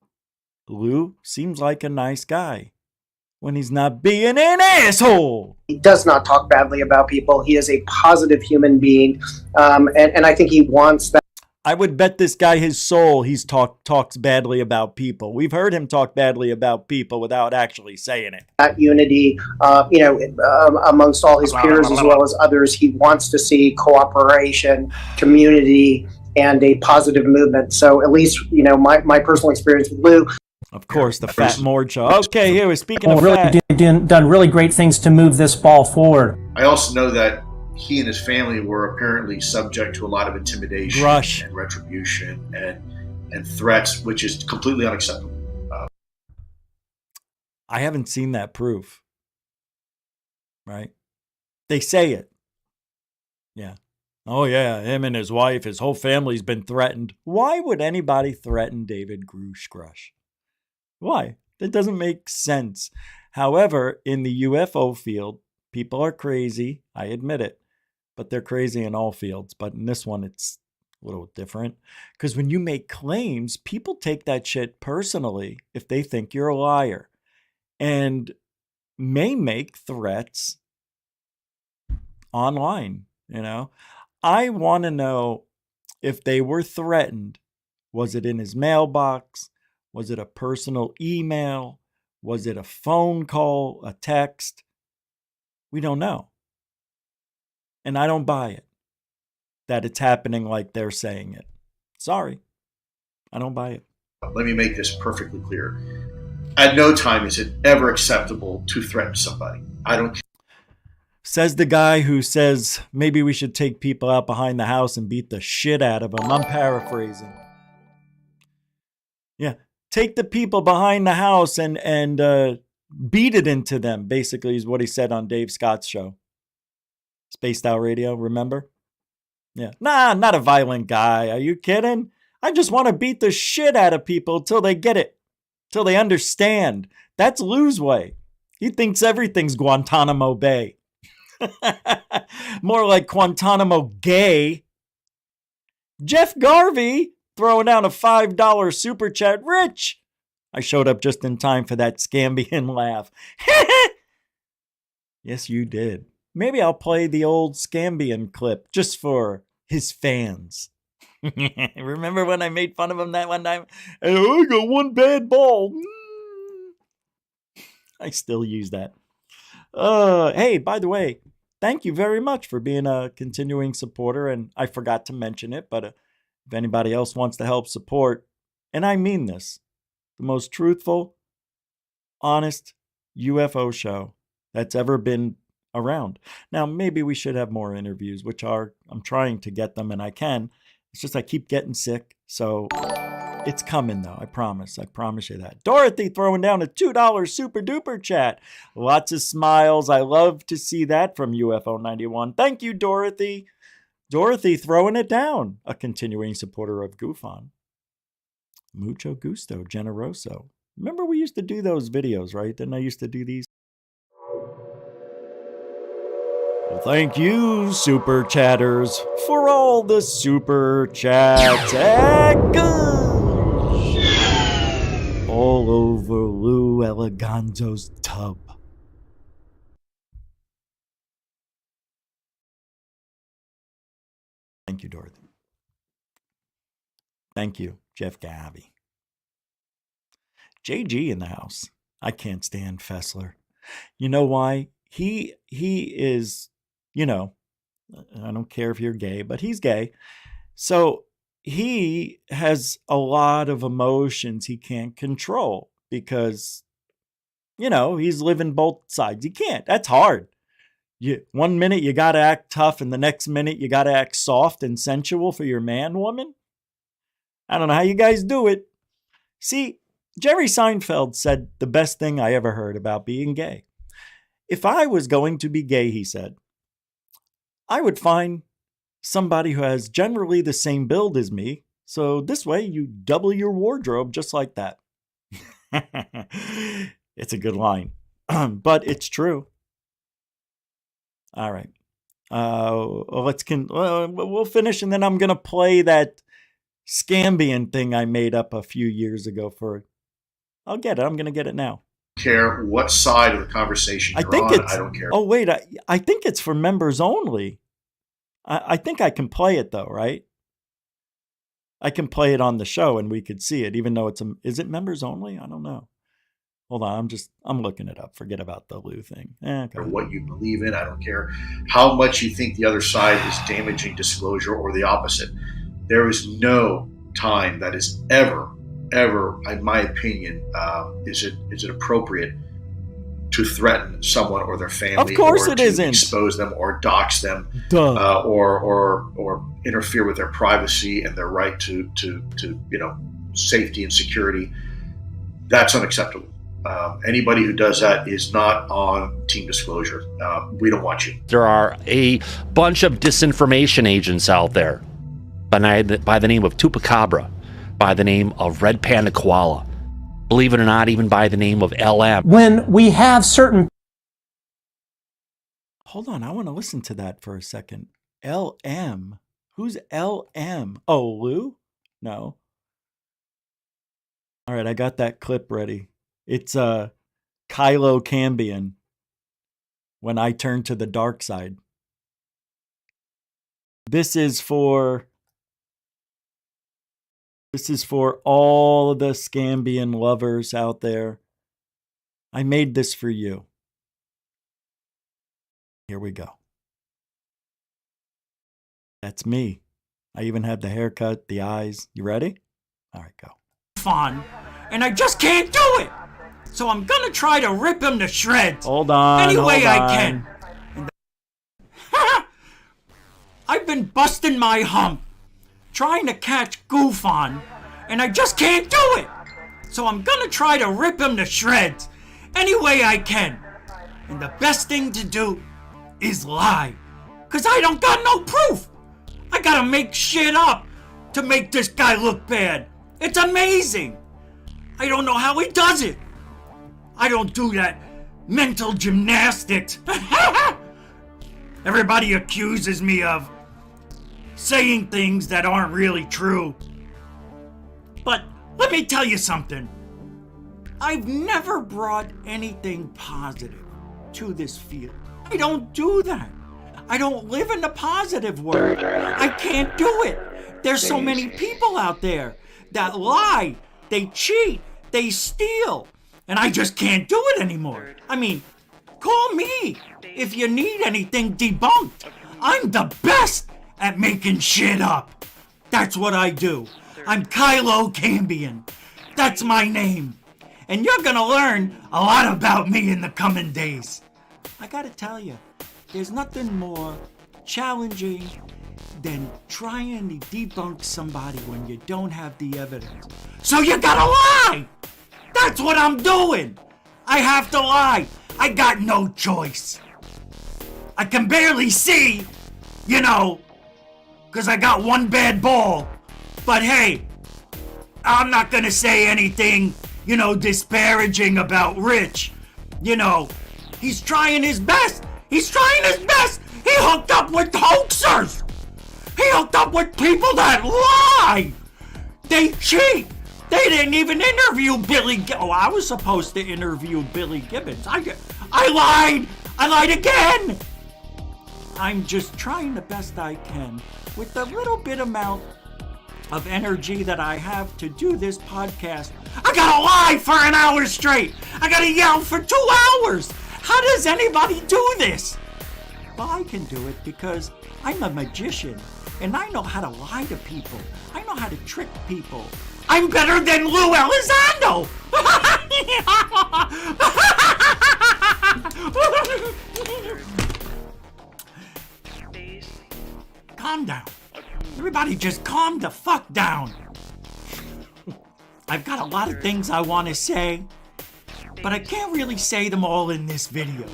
Lou seems like a nice guy when he's not being an asshole. He does not talk badly about people. He is a positive human being, and I think he wants that. I would bet this guy his soul talks badly about people. We've heard him talk badly about people without actually saying it. That unity, amongst all his peers as well as others. He wants to see cooperation, community, and a positive movement. So at least, my personal experience with Lou. Of course, the Fat Mord Show. Okay, here we're speaking of really done really great things to move this ball forward. I also know that he and his family were apparently subject to a lot of intimidation and retribution and threats, which is completely unacceptable. I haven't seen that proof. Right? They say it. Yeah. Oh, yeah, him and his wife, his whole family's been threatened. Why would anybody threaten David Grush? Why? That doesn't make sense. However, in the UFO field, people are crazy. I admit it. But they're crazy in all fields. But in this one, it's a little different. Because when you make claims, people take that shit personally if they think you're a liar. And may make threats online, I want to know if they were threatened. Was it in his mailbox? Was it a personal email? Was it a phone call, a text? We don't know. And I don't buy it that it's happening like they're saying it. Sorry. I don't buy it. Let me make this perfectly clear. At no time is it ever acceptable to threaten somebody. I don't. Says the guy who says maybe we should take people out behind the house and beat the shit out of them. I'm paraphrasing. Yeah. Take the people behind the house and beat it into them, basically, is what he said on Dave Scott's show. Spaced Out Radio, remember? Yeah. Nah, not a violent guy. Are you kidding? I just want to beat the shit out of people till they get it. Till they understand. That's Lou's way. He thinks everything's Guantanamo Bay. More like Guantanamo Gay. Jeff Garvey throwing down a $5 super chat. Rich! I showed up just in time for that Cambian laugh. Yes, you did. Maybe I'll play the old Cambian clip just for his fans. Remember when I made fun of him that one time? I got one bad ball. I still use that. Hey, by the way, thank you very much for being a continuing supporter. And I forgot to mention it, but if anybody else wants to help support, and I mean this, the most truthful, honest UFO show that's ever been around. Now, maybe we should have more interviews, I'm trying to get them, and I can. It's just I keep getting sick, so it's coming, though. I promise you that. Dorothy throwing down a $2 super duper chat. Lots of smiles. I love to see that from UFO 91. Thank you, Dorothy. Dorothy throwing it down. A continuing supporter of GUFON. Mucho gusto, generoso. Remember we used to do those videos, right? Didn't I used to do these? Well, thank you, super chatters, for all the super chats. All over Lou Eleganzo's tub. Thank you, Dorothy. Thank you, Jeff Gavi. JG in the house. I can't stand Fessler. You know why? He is, I don't care if you're gay, but he's gay. So he has a lot of emotions he can't control because, he's living both sides. He can't. That's hard. One minute you got to act tough and the next minute you got to act soft and sensual for your man, woman. I don't know how you guys do it. See, Jerry Seinfeld said the best thing I ever heard about being gay. If I was going to be gay, he said, I would find somebody who has generally the same build as me. So this way you double your wardrobe just like that. It's a good line, but it's true. All right. We'll finish and then I'm going to play that Cambian thing I made up a few years ago I'll get it. I'm going to get it now. Care what side of the conversation you're on. I don't care. Oh, wait. I think it's for members only. I think I can play it though, right? I can play it on the show and we could see it, even though is it members only? I don't know. Hold on, I'm looking it up. Forget about the Lou thing. Or what you believe in. I don't care how much you think the other side is damaging disclosure or the opposite. There is no time that is ever, in my opinion, is it appropriate to threaten someone or their family. Of course or it to isn't. expose them or dox them, or interfere with their privacy and their right to safety and security. That's unacceptable. Anybody who does that is not on Team Disclosure. We don't want you. There are a bunch of disinformation agents out there by the name of Tupacabra, by the name of Red Panda Koala, believe it or not, even by the name of LM. When we have certain... Hold on, I want to listen to that for a second. LM? Who's LM? Oh, Lou? No. All right, I got that clip ready. It's Kylo Cambian, When I Turn to the Dark Side. This is for all of the Cambian lovers out there. I made this for you. Here we go. That's me. I even had the haircut, the eyes. You ready? All right, go. Fun, and I just can't do it. So I'm gonna try to rip him to shreds. Hold on. Any way hold I on. can. I've been busting my hump, trying to catch GUFON, and I just can't do it. So I'm gonna try to rip him to shreds any way I can. And the best thing to do is lie, 'cause I don't got no proof. I gotta make shit up to make this guy look bad. It's amazing. I don't know how he does it. I don't do that mental gymnastics. Everybody accuses me of saying things that aren't really true. But let me tell you something. I've never brought anything positive to this field. I don't do that. I don't live in the positive world. I can't do it. There's so many people out there that lie, they cheat, they steal, and I just can't do it anymore. I mean, call me if you need anything debunked. I'm the best at making shit up. That's what I do. I'm Kylo Cambian. That's my name. And you're gonna learn a lot about me in the coming days. I gotta tell you, there's nothing more challenging than trying to debunk somebody when you don't have the evidence. So you gotta lie! That's what I'm doing! I have to lie. I got no choice. I can barely see, you know, 'cause I got one bad ball. But hey, I'm not gonna say anything, you know, disparaging about Rich. You know, he's trying his best. He's trying his best. He hooked up with hoaxers. He hooked up with people that lie. They cheat. They didn't even interview Billy. Oh, I was supposed to interview Billy Gibbons. I lied. I lied again. I'm just trying the best I can with the little bit amount of energy that I have to do this podcast. I gotta lie for an hour straight. I gotta yell for 2 hours. How does anybody do this? Well, I can do it because I'm a magician And I know how to lie to people. I know how to trick people. I'm better than Lou Elizondo! Calm down. Everybody just calm the fuck down. I've got a lot of things I want to say, but I can't really say them all in this video.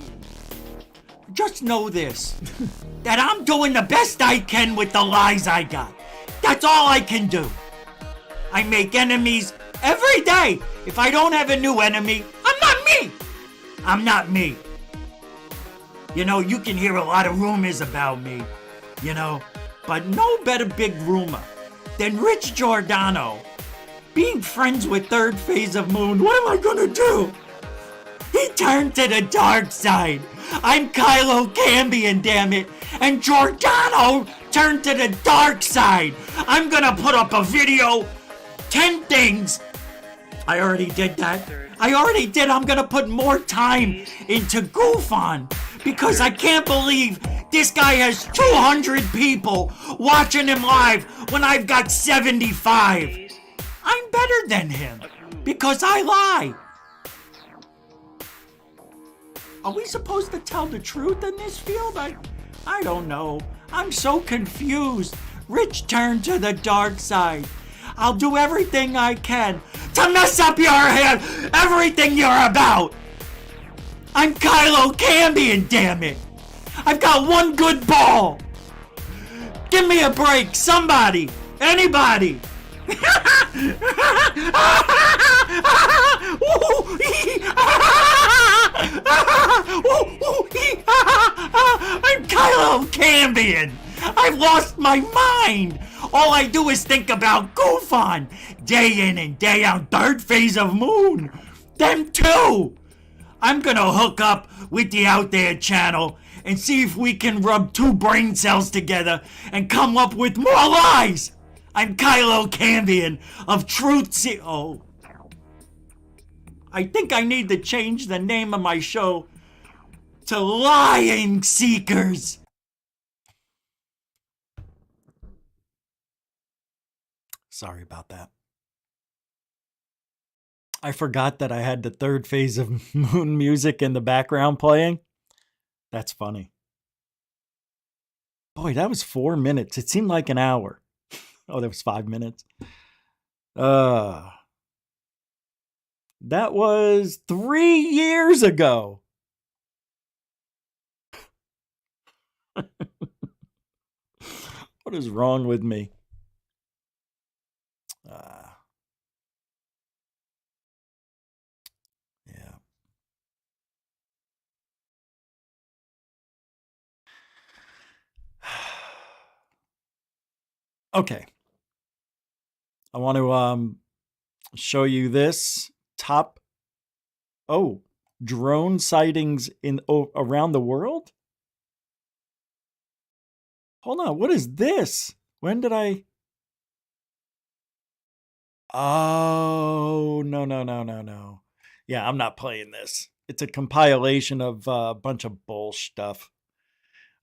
Just know this, that I'm doing the best I can with the lies I got. That's all I can do. I make enemies every day. If I don't have a new enemy, I'm not me. I'm not me. You know, you can hear a lot of rumors about me, you know, but no better big rumor than Rich Giordano being friends with Third Phase of Moon. What am I gonna do? He turned to the dark side. I'm Kylo Cambian, damn it. And Giordano turned to the dark side. I'm gonna put up a video, 10 things. I already did that. I'm gonna put more time into GUFON because I can't believe this guy has 200 people watching him live when I've got 75. I'm better than him because I lie. Are we supposed to tell the truth in this field? I don't know. I'm so confused. Rich turned to the dark side. I'll do everything I can to mess up your head, everything you're about. I'm Kylo Cambian, damn it. I've got one good ball. Give me a break, somebody, anybody. I'm Kylo Cambian. I've lost my mind. All I do is think about GUFON day in and day out. Third Phase of Moon. Them too. I'm gonna hook up with the Out There channel and see if we can rub two brain cells together and come up with more lies. I'm Kylo Cambian of Truth Oh. I think I need to change the name of my show to Lying Seekers. Sorry about that. I forgot that I had the Third Phase of Moon music in the background playing. That's funny. Boy, that was 4 minutes. It seemed like an hour. Oh, that was 5 minutes. That was 3 years ago. What is wrong with me? Yeah. Okay. I want to show you this top drone sightings in around the world. Hold on, what is this? When did I? Oh, no. Yeah, I'm not playing this. It's a compilation of a bunch of bull stuff.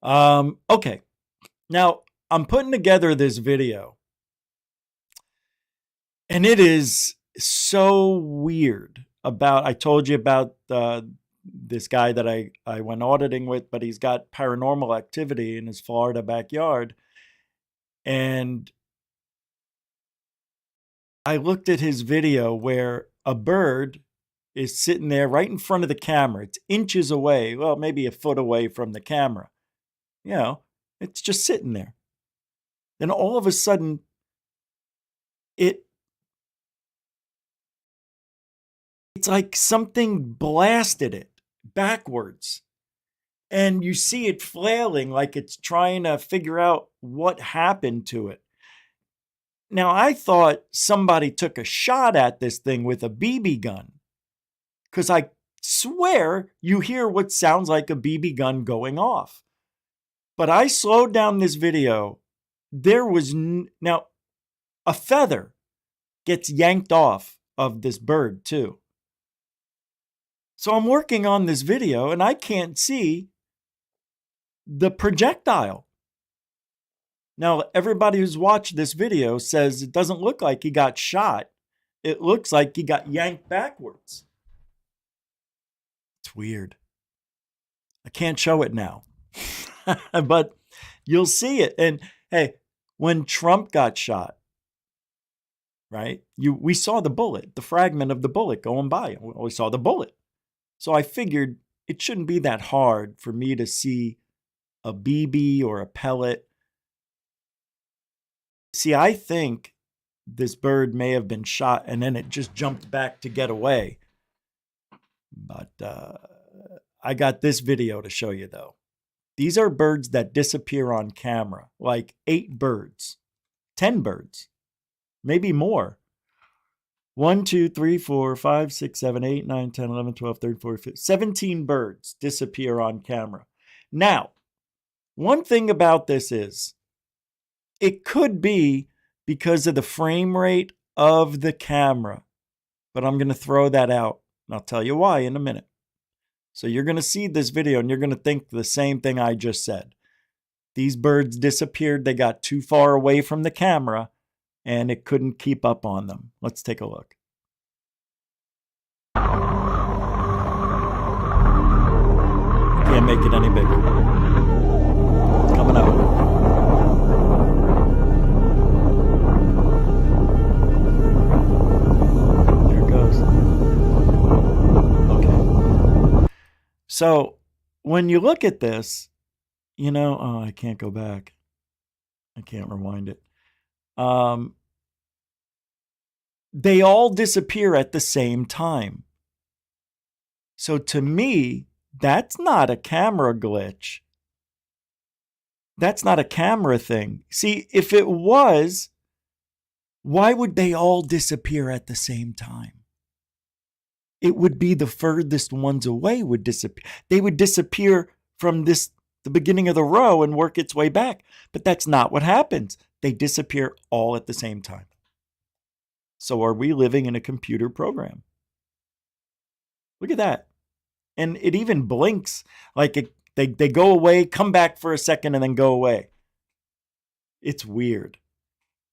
Okay. Now, I'm putting together this video. And it is so weird I told you about this guy that I went auditing with, but he's got paranormal activity in his Florida backyard. And I looked at his video where a bird is sitting there right in front of the camera. It's inches away, well, maybe a foot away from the camera. You know, it's just sitting there. Then all of a sudden, it's like something blasted it backwards. And you see it flailing like it's trying to figure out what happened to it. Now, I thought somebody took a shot at this thing with a BB gun. Because I swear you hear what sounds like a BB gun going off. But I slowed down this video. There was now a feather gets yanked off of this bird too. So I'm working on this video and I can't see the projectile. Now, everybody who's watched this video says it doesn't look like he got shot. It looks like he got yanked backwards. It's weird. I can't show it now, but you'll see it. And hey, when Trump got shot, right? We saw the bullet, the fragment of the bullet going by. We saw the bullet. So I figured it shouldn't be that hard for me to see a BB or a pellet. See, I think this bird may have been shot and then it just jumped back to get away. But I got this video to show you, though. These are birds that disappear on camera, like 8 birds, 10 birds, maybe more. 1, 2, 3, 4, 5, 6, 7, 8, 9, 10, 11, 12, 13, 14, 15, 17 birds disappear on camera. Now, one thing about this is it could be because of the frame rate of the camera, but I'm going to throw that out, and I'll tell you why in a minute. So you're going to see this video, and you're going to think the same thing I just said. These birds disappeared. They got too far away from the camera, and it couldn't keep up on them. Let's take a look. Can't make it any bigger. It's coming out. There it goes. Okay. So when you look at this, you know, oh, I can't go back. I can't rewind it. They all disappear at the same time. So to me, that's not a camera glitch. That's not a camera thing. See, if it was, why would they all disappear at the same time? It would be the furthest ones away would disappear. They would disappear from the beginning of the row and work its way back. But that's not what happens. They disappear all at the same time. So are we living in a computer program? Look at that. And it even blinks like they go away, come back for a second, and then go away. It's weird.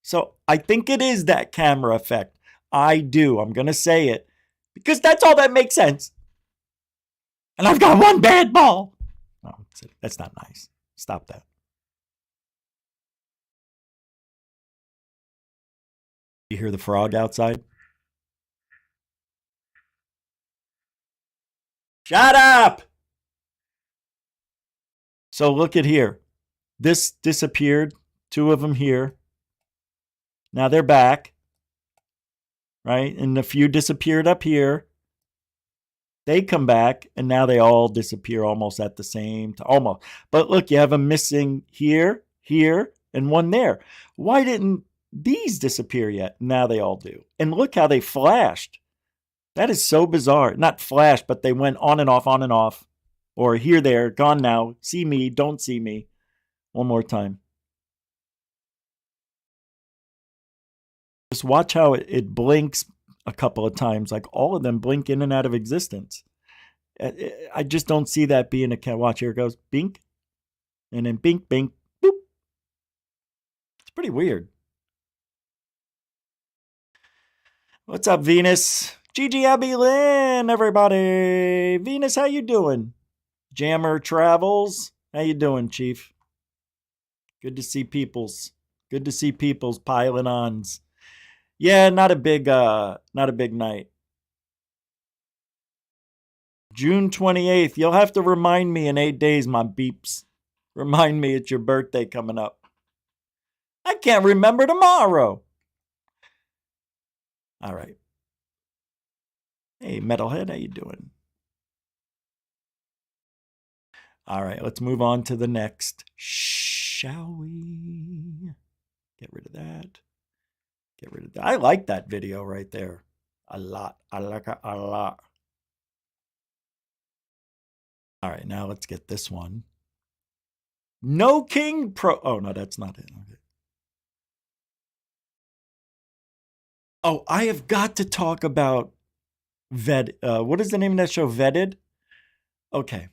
So I think it is that camera effect. I do. I'm going to say it because that's all that makes sense. And I've got one bad ball. Oh, that's not nice. Stop that. You hear the frog outside? Shut up! So look at here. This disappeared. 2 of them here. Now they're back. Right? And a few disappeared up here. They come back, and now they all disappear almost at the same time. Almost. But look, you have them missing here, here, and one there. Why didn't these disappear yet? Now they all do. And look how they flashed. That is so bizarre. Not flashed, but they went on and off, on and off. Or here, there, gone now. See me, don't see me. One more time. Just watch how it blinks a couple of times. Like all of them blink in and out of existence. I just don't see that being a cat. Watch, here it goes. Bink. And then bink, bink, boop. It's pretty weird. What's up, Venus? Gigi Abby Lynn, everybody. Venus, how you doing? Jammer Travels, how you doing, Chief? Good to see peoples. Good to see peoples piling ons. Yeah, not a big night. June 28th. You'll have to remind me in 8 days, my beeps. Remind me it's your birthday coming up. I can't remember tomorrow. All right. Hey, Metalhead, how you doing? All right, let's move on to the next. Shall we? Get rid of that. Get rid of that. I like that video right there. A lot. I like it a lot. All right, now let's get this one. No King Pro. Oh, no, that's not it. Okay. Oh, I have got to talk about what is the name of that show? Vetted? Okay.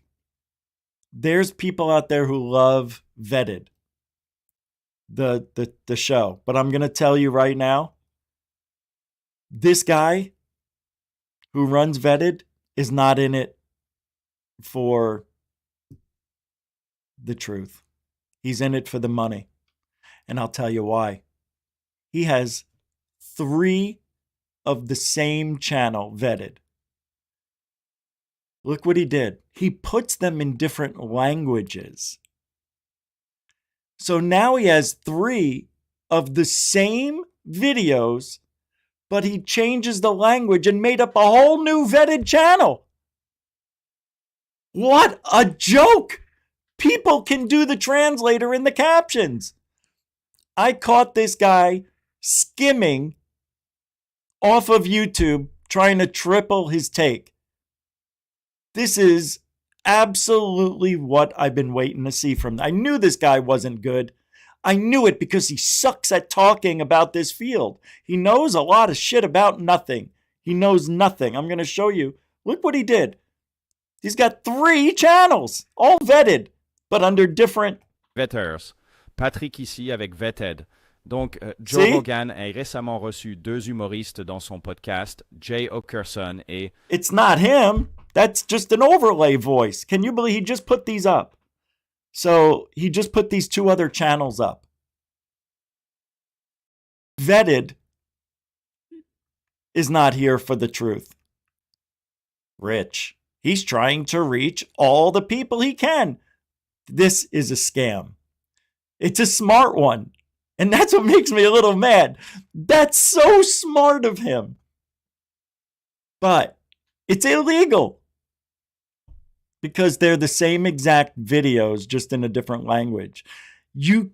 There's people out there who love Vetted. the show. But I'm going to tell you right now, this guy who runs Vetted is not in it for the truth. He's in it for the money. And I'll tell you why. He has 3 of the same channel vetted. Look what he did. He puts them in different languages. So now he has 3 of the same videos, but he changes the language and made up a whole new vetted channel. What a joke! People can do the translator in the captions. I caught this guy skimming off of YouTube trying to triple his take. This is absolutely what I've been waiting to see from. I knew this guy wasn't good. I knew it because he sucks at talking about this field. He knows a lot of shit about nothing. He knows nothing. I'm going to show you. Look what he did. He's got 3 channels, all vetted, but under different Vetters. Patrick ici avec Vetted. Donc, Joe Rogan a récemment reçu 2 humoristes dans son podcast, Jay Oakerson et... It's not him. That's just an overlay voice. Can you believe he just put these up? So he just put these 2 other channels up. Vetted is not here for the truth. Rich. He's trying to reach all the people he can. This is a scam. It's a smart one. And that's what makes me a little mad. That's so smart of him. But it's illegal. Because they're the same exact videos, just in a different language. You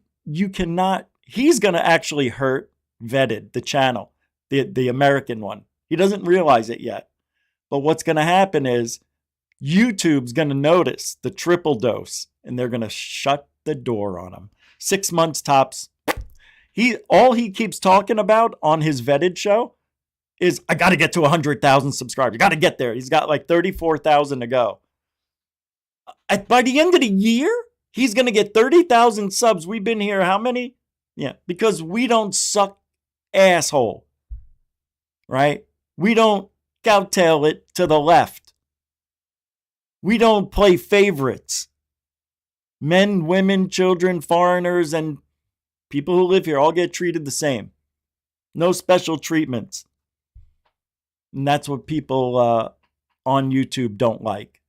cannot... He's going to actually hurt Vetted, the channel, the American one. He doesn't realize it yet. But what's going to happen is YouTube's going to notice the triple dose, and they're going to shut the door on him. 6 months tops. All he keeps talking about on his Vetted show is, I got to get to 100,000 subscribers. You got to get there. He's got like 34,000 to go. By the end of the year, he's going to get 30,000 subs. We've been here how many? Yeah, because we don't suck asshole. Right? We don't cowtail it to the left. We don't play favorites. Men, women, children, foreigners, and people who live here all get treated the same. No special treatments. And that's what people on YouTube don't like.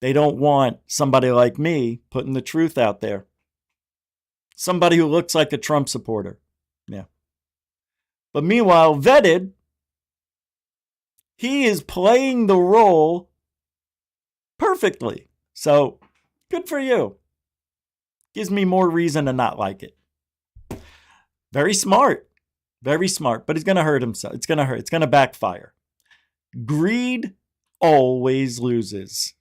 They don't want somebody like me putting the truth out there. Somebody who looks like a Trump supporter. Yeah. But meanwhile, Vetted, he is playing the role perfectly. So, good for you. Gives me more reason to not like it. Very smart. Very smart. But he's going to hurt himself. It's going to hurt. It's going to backfire. Greed always loses.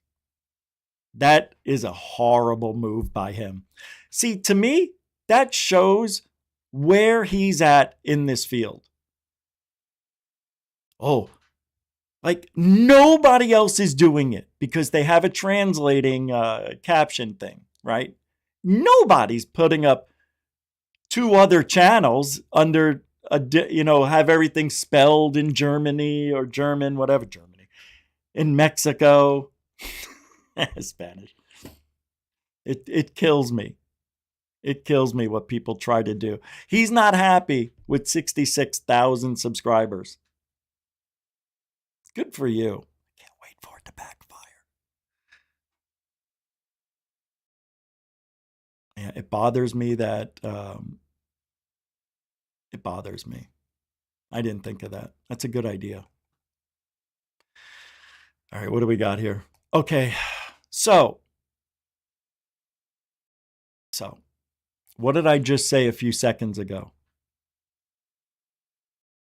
That is a horrible move by him. See, to me, that shows where he's at in this field. Oh, like nobody else is doing it because they have a translating caption thing, right? Nobody's putting up 2 other channels under have everything spelled in Germany or German, whatever Germany, in Mexico, Spanish. It kills me. It kills me what people try to do. He's not happy with 66,000 subscribers. Good for you. I can't wait for it to backfire. Yeah, it bothers me that it bothers me. I didn't think of that. That's a good idea. All right, what do we got here? Okay, so what did I just say a few seconds ago?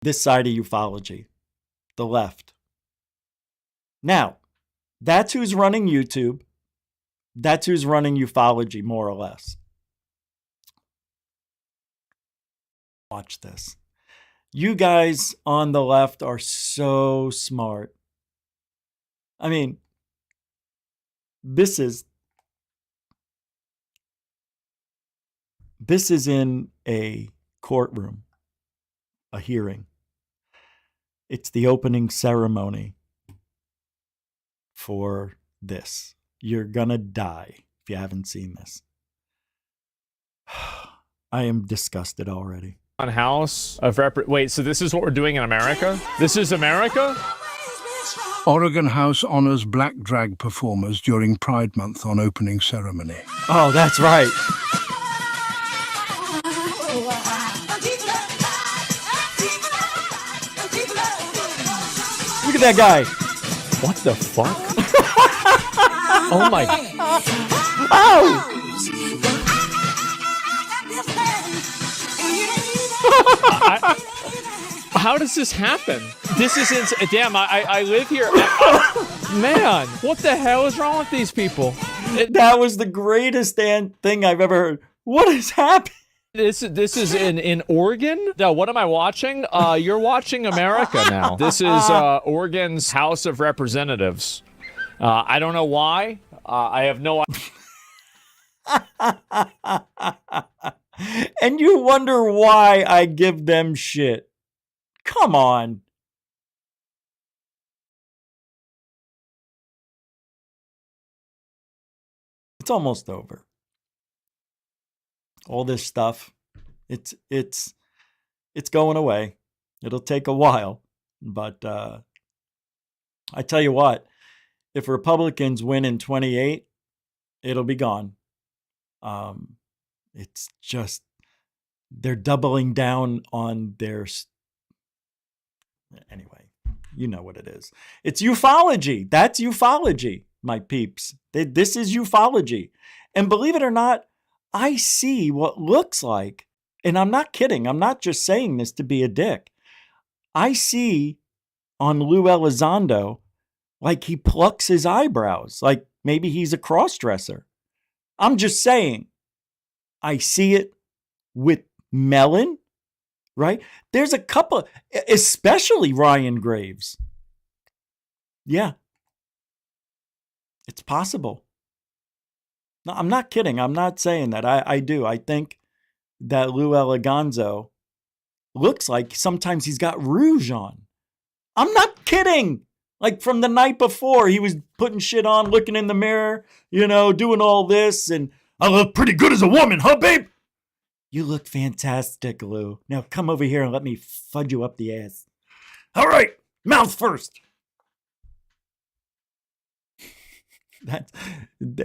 This side of ufology, the left. Now, that's who's running YouTube. That's who's running ufology, more or less. Watch this. You guys on the left are so smart. I mean, this is... This is in a courtroom, a hearing. It's the opening ceremony for this. You're gonna die if you haven't seen this. I am disgusted already. On House of Wait, so this is what we're doing in America? This is America? Oregon House honors black drag performers during Pride Month on opening ceremony. Oh, that's right. Look at that guy. What the fuck? Oh my. Oh! How does this happen? This is damn. I live here. Man, what the hell is wrong with these people? That was the greatest thing I've ever heard. What has happened? This is in Oregon. No, what am I watching? You're watching America now. This is Oregon's House of Representatives. I don't know why. I have no idea. And you wonder why I give them shit. Come on. It's almost over. All this stuff, it's going away. It'll take a while, but I tell you what, if Republicans win in 28, it'll be gone. It's just they're doubling down on their anyway. You know what it is. It's ufology. That's ufology, my peeps. This is ufology, and believe it or not, I see what looks like, and I'm not kidding. I'm not just saying this to be a dick. I see on Lou Elizondo like he plucks his eyebrows, like maybe he's a cross-dresser. I'm just saying. I see it with Mellon, right? There's a couple, especially Ryan Graves. Yeah. It's possible. No, I'm not kidding. I'm not saying that. I do. I think that Lou Elizondo looks like sometimes he's got rouge on. I'm not kidding. Like from the night before, he was putting shit on, looking in the mirror, doing all this, and I look pretty good as a woman, huh, babe? You look fantastic, Lou. Now come over here and let me fudge you up the ass. All right, mouth first.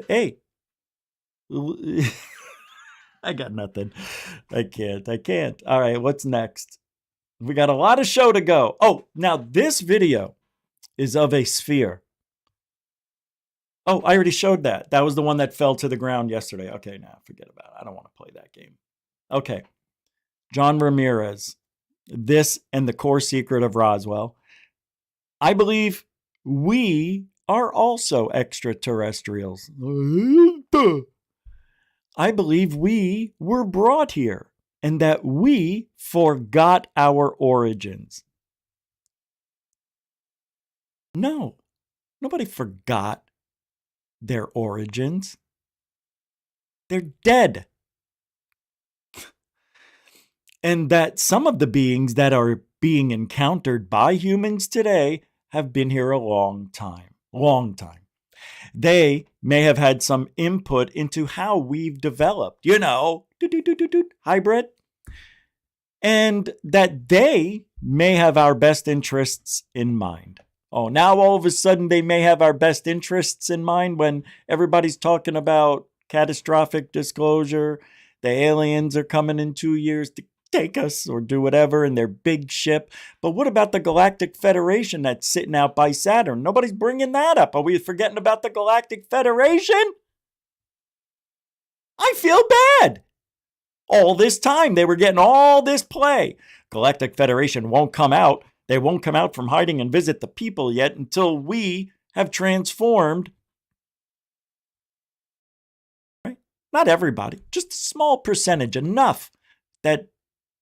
Hey. I got nothing. I can't. All right, what's next? We got a lot of show to go. Oh, now this video is of a sphere. Oh, I already showed that. That was the one that fell to the ground yesterday. Okay, now forget about it. I don't want to play that game. Okay. John Ramirez. This and the core secret of Roswell. I believe we are also extraterrestrials. I believe we were brought here and that we forgot our origins. No, nobody forgot their origins. They're dead. And that some of the beings that are being encountered by humans today have been here a long time. They may have had some input into how we've developed, hybrid. And that they may have our best interests in mind. Oh, now all of a sudden they may have our best interests in mind when everybody's talking about catastrophic disclosure. The aliens are coming in 2 years to take us or do whatever in their big ship. But what about the Galactic Federation that's sitting out by Saturn? Nobody's bringing that up. Are we forgetting about the Galactic Federation? I feel bad. All this time they were getting all this play. Galactic Federation won't come out. They won't come out from hiding and visit the people yet until we have transformed. Right? Not everybody, just a small percentage, enough that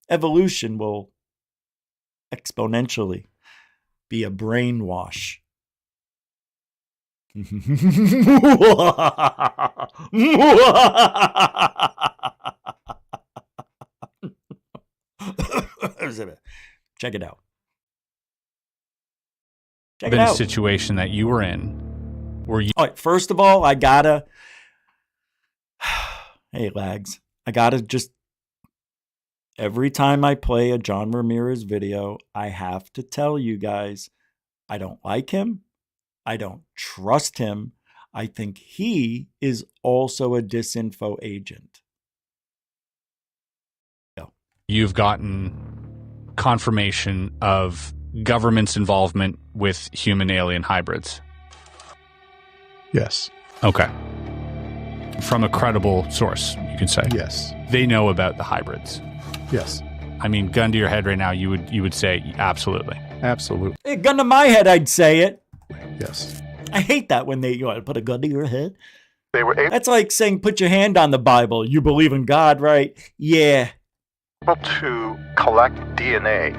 evolution will exponentially be a brainwash. Check it out. Been a situation that you were in where you... All right, first of all, I gotta... Hey, Lags. I gotta just... Every time I play a John Ramirez video, I have to tell you guys, I don't like him. I don't trust him. I think he is also a disinfo agent. Go. You've gotten confirmation of government's involvement with human-alien hybrids. Yes. Okay. From a credible source, you could say. Yes. They know about the hybrids. Yes. I mean, gun to your head right now, you would say absolutely. Absolutely. Hey, gun to my head, I'd say it. Yes. I hate that when they put a gun to your head. They were That's like saying put your hand on the Bible. You believe in God, right? Yeah. able to collect DNA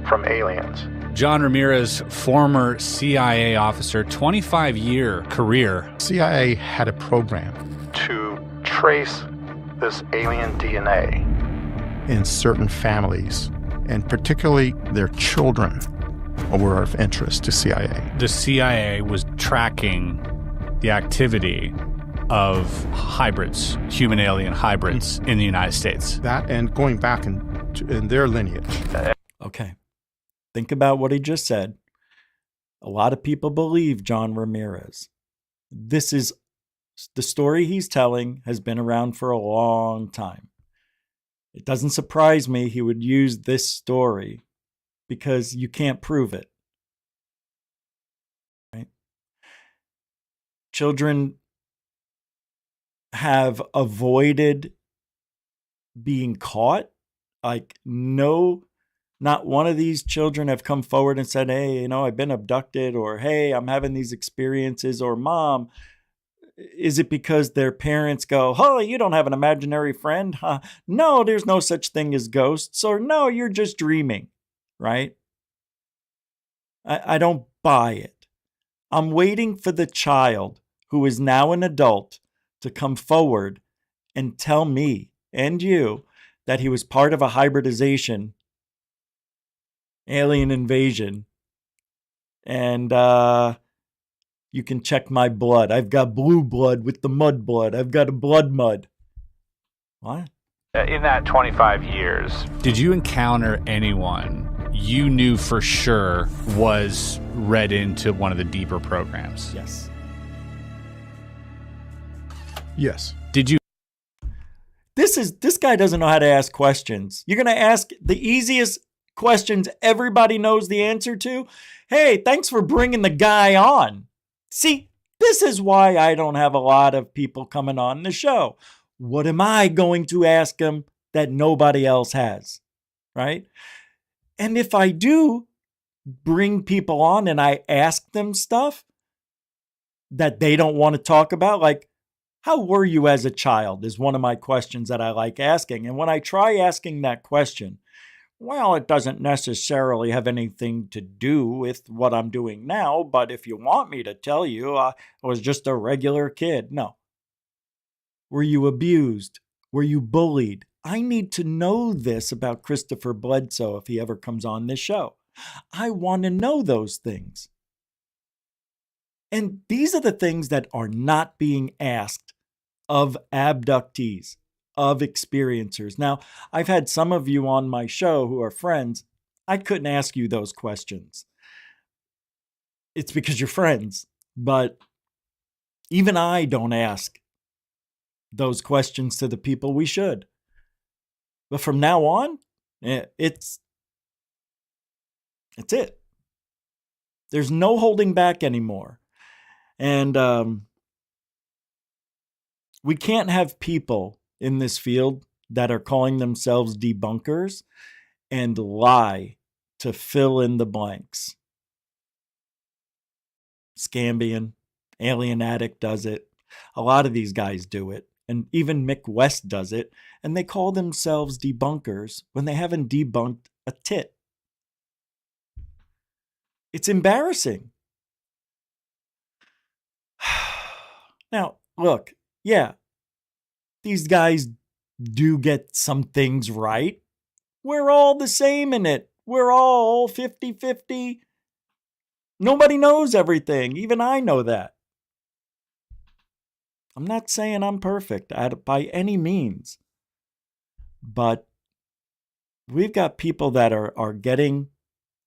from aliens. John Ramirez, former CIA officer, 25-year career. CIA had a program to trace this alien DNA in certain families, and particularly their children were of interest to CIA. The CIA was tracking the activity of hybrids, human-alien hybrids in the United States. That and going back in their lineage. Okay. Think about what he just said. A lot of people believe John Ramirez. This is the story he's telling has been around for a long time. It doesn't surprise me he would use this story because you can't prove it. Right? Children have avoided being caught. Like, no, not one of these children have come forward and said, hey, you know, I've been abducted, or hey, I'm having these experiences, or mom. Is it because their parents go, oh, you don't have an imaginary friend? Huh? No, there's no such thing as ghosts. Or no, you're just dreaming, right? I don't buy it. I'm waiting for the child who is now an adult to come forward and tell me and you that he was part of a hybridization, alien invasion, and you can check my blood. I've got blue blood with the mud blood. I've got a blood mud. What? In that 25 years. Did you encounter anyone you knew for sure was read into one of the deeper programs? Yes. Yes. Did you? This guy doesn't know how to ask questions. You're going to ask the easiest questions everybody knows the answer to? Hey, thanks for bringing the guy on. See, this is why I don't have a lot of people coming on the show. What am I going to ask him that nobody else has? Right? And if I do bring people on and I ask them stuff that they don't want to talk about, like, how were you as a child is one of my questions that I like asking. And when I try asking that question, well, it doesn't necessarily have anything to do with what I'm doing now, but if you want me to tell you, I was just a regular kid. No. Were you abused? Were you bullied? I need to know this about Christopher Bledsoe if he ever comes on this show. I want to know those things. And these are the things that are not being asked of abductees, of experiencers. Now, I've had some of you on my show who are friends. I couldn't ask you those questions. It's because you're friends. But even I don't ask those questions to the people we should. But from now on, it's it. There's no holding back anymore. And we can't have people in this field that are calling themselves debunkers and lie to fill in the blanks. Cambian, Alien Addict does it. A lot of these guys do it. And even Mick West does it. And they call themselves debunkers when they haven't debunked a tit. It's embarrassing. Now, look, yeah, these guys do get some things right. We're all the same in it. We're all 50-50. Nobody knows everything. Even I know that. I'm not saying I'm perfect by any means. But we've got people that are getting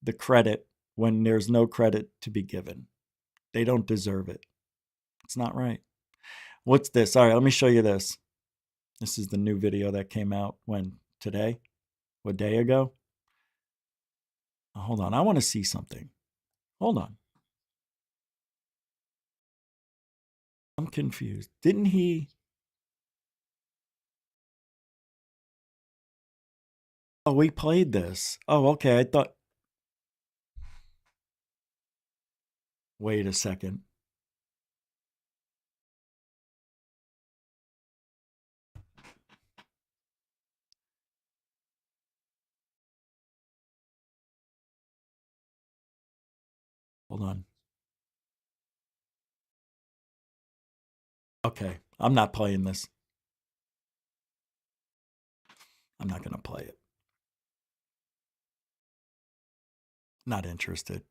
the credit when there's no credit to be given. They don't deserve it. It's not right. What's this? All right, let me show you this. This is the new video that came out today? A day ago? Oh, hold on, I want to see something. Hold on. I'm confused. Didn't he? Oh, we played this. Oh, okay. I thought. Wait a second. Hold on. Okay, I'm not playing this. I'm not going to play it. Not interested.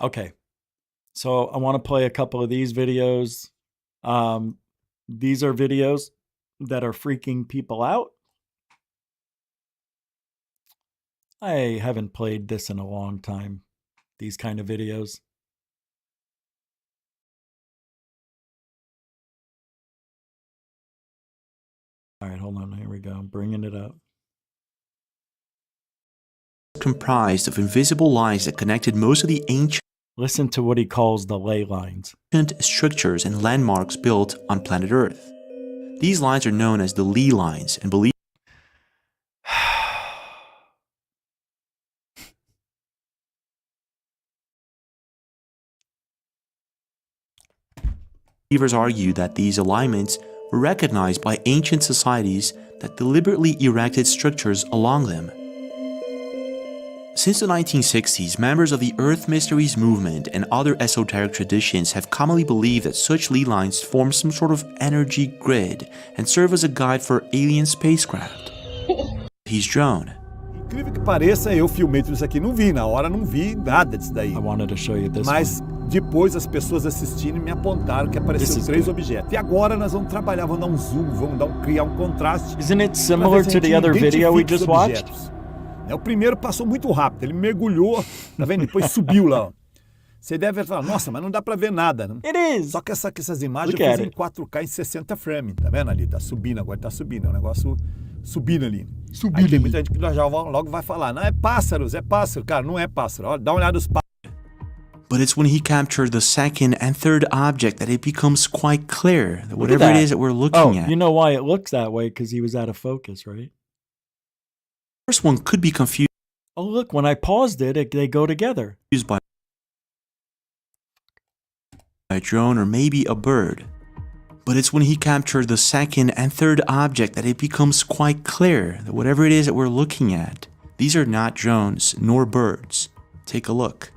Okay, so I want to play a couple of these videos. These are videos that are freaking people out. I haven't played this in a long time, these kind of videos. All right, hold on. Here we go. I'm bringing it up. Comprised of invisible lines that connected most of the ancient Listen to what he calls the ley lines. structures and landmarks built on planet Earth. These lines are known as the Lee lines and believers argue that these alignments were recognized by ancient societies that deliberately erected structures along them. Since the 1960s, members of the Earth Mysteries movement and other esoteric traditions have commonly believed that such Lee lines form some sort of energy grid and serve as a guide for alien spacecraft. He's drone. Incrível que pareça, eu filmei tudo isso aqui, não vi, na hora não vi nada disso daí. I wanted to show you this Mas depois as pessoas assistindo me apontaram que apareceram 3 objetos. E agora nós vamos trabalhar, vamos dar um zoom, vamos criar um contraste. Isn't it similar to the other video we just watched? O primeiro passou muito rápido, ele mergulhou, tá vendo? Depois subiu lá, ó. Você deve falar, nossa, mas não dá pra ver nada, né? It is. Só que essas imagens eu fiz em 4K em 60 frames, tá vendo ali? Tá subindo agora, tá subindo, é um negócio subindo ali. Aí tem muita gente que já logo vai falar, não, é pássaro, cara, não é pássaro. Olha, dá uma olhada nos pássaros. But it's when he captured the second and third object that it becomes quite clear that whatever it is that we're looking at. You know why it looks that way? Because he was out of focus, right? First one could be confused. Oh, look, when I paused it, they go together. By a drone or maybe a bird. But it's when he captured the second and third object that it becomes quite clear that whatever it is that we're looking at, these are not drones nor birds. Take a look.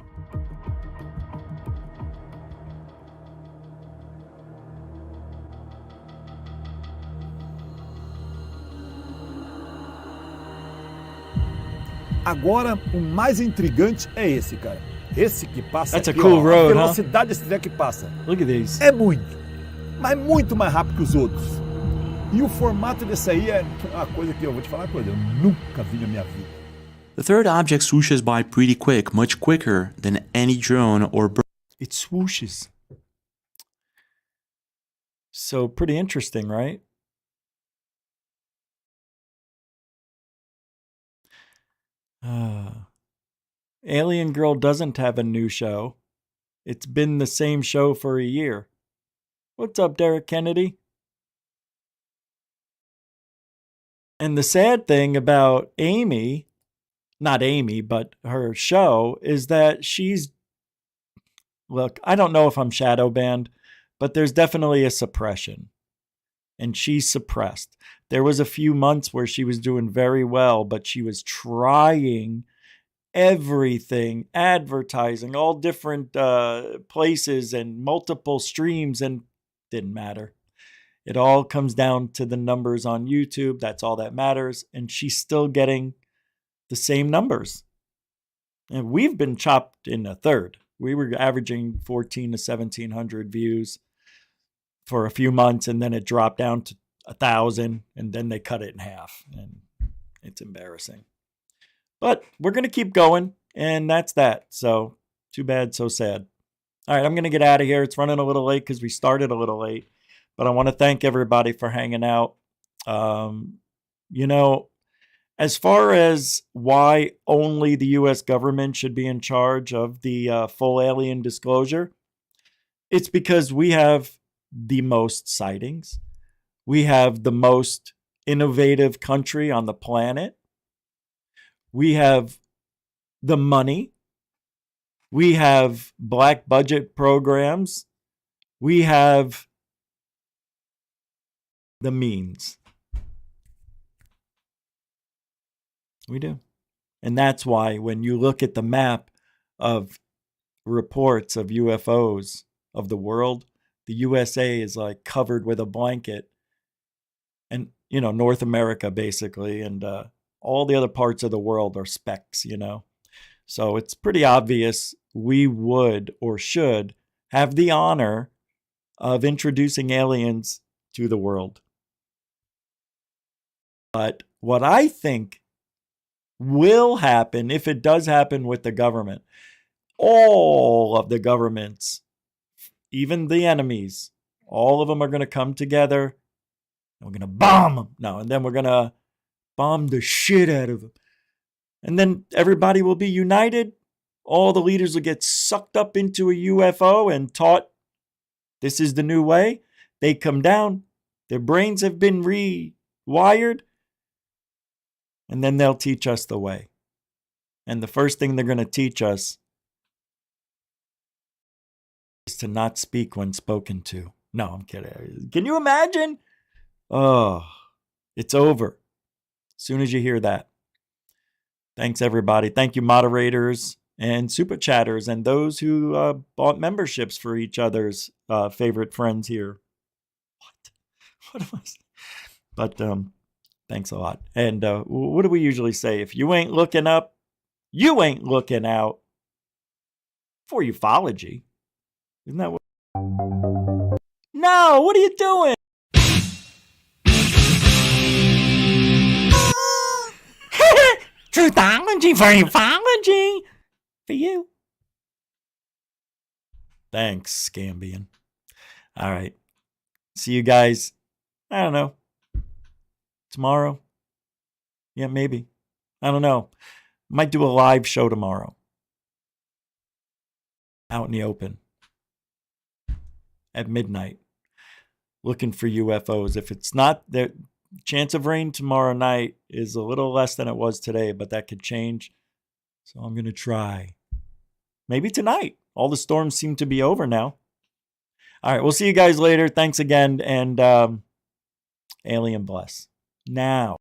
Agora, o mais intrigante é esse, cara. Esse que passa That's aqui, a cool ó, road, a velocidade desse trem que passa. Look at these. É muito, mas muito mais rápido que os outros. E o formato desse aí é uma coisa que eu vou te falar uma coisa, eu nunca vi na minha vida. The third object swooshes by pretty quick, much quicker than any drone or bird. It swooshes. So pretty interesting, right? Alien Girl doesn't have a new show. It's been the same show for a year. What's up, Derek Kennedy? And the sad thing about Amy, not Amy, but her show, is that look, I don't know if I'm shadow banned, but there's definitely a suppression. And she's suppressed. There was a few months where she was doing very well, but she was trying everything, advertising, all different places and multiple streams, and didn't matter. It all comes down to the numbers on YouTube. That's all that matters. And she's still getting the same numbers. And we've been chopped in a third. We were averaging 14 to 1,700 views for a few months, and then it dropped down to 1,000, and then they cut it in half. And it's embarrassing. But we're going to keep going, and that's that. So too bad, so sad. All right, I'm going to get out of here. It's running a little late because we started a little late. But I want to thank everybody for hanging out. You know, as far as why only the U.S. government should be in charge of the full alien disclosure, it's because we have the most sightings. We have the most innovative country on the planet. We have the money. We have black budget programs. We have the means. We do. And that's why when you look at the map of reports of UFOs of the world, the USA is like covered with a blanket. And, you know, North America basically, and all the other parts of the world are specks, you know. So it's pretty obvious we would or should have the honor of introducing aliens to the world. But what I think will happen, if it does happen with the government, all of the governments, even the enemies, all of them are going to come together. And we're going to bomb them. No, and then we're going to bomb the shit out of them. And then everybody will be united. All the leaders will get sucked up into a UFO and taught this is the new way. They come down. Their brains have been rewired. And then they'll teach us the way. And the first thing they're going to teach us is to not speak when spoken to. No, I'm kidding. Can you imagine? Oh, it's over. As soon as you hear that. Thanks, everybody. Thank you, moderators and super chatters and those who bought memberships for each other's favorite friends here. What am I saying? But thanks a lot. And what do we usually say? If you ain't looking up, you ain't looking out. For ufology. Isn't that what? No, what are you doing? Truthology for ufology. For you. Thanks, Cambian. All right. See you guys. I don't know. Tomorrow? Yeah, maybe. I don't know. Might do a live show tomorrow. Out in the open. At midnight. Looking for UFOs. If it's not there, chance of rain tomorrow night is a little less than it was today, but that could change. So I'm going to try. Maybe tonight. All the storms seem to be over now. All right, we'll see you guys later. Thanks again, and alien bless. Now.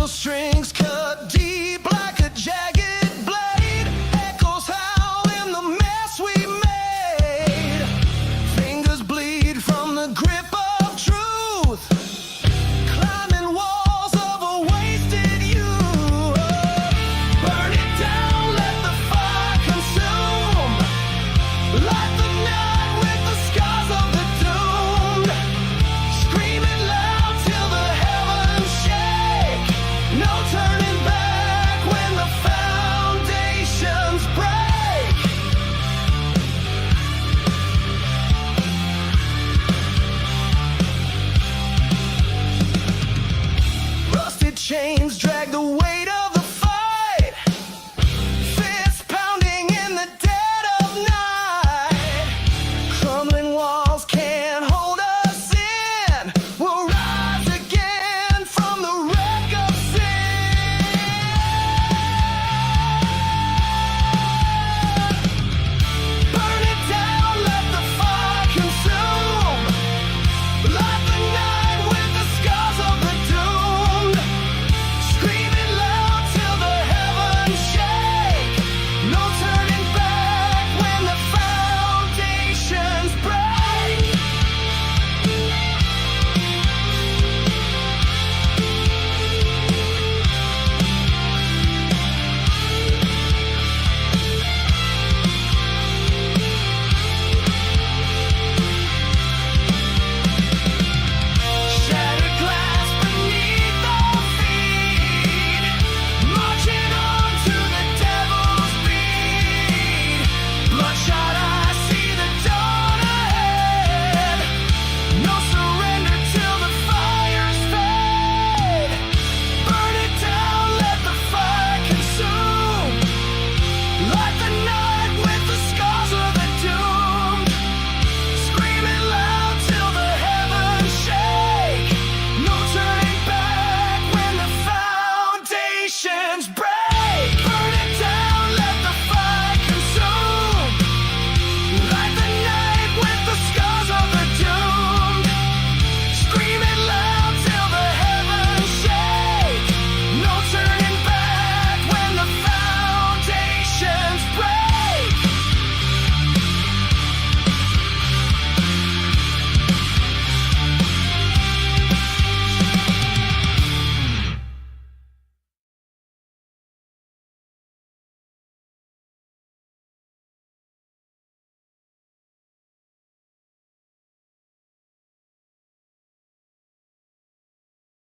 Strings cut deep like a jagged blade. like the way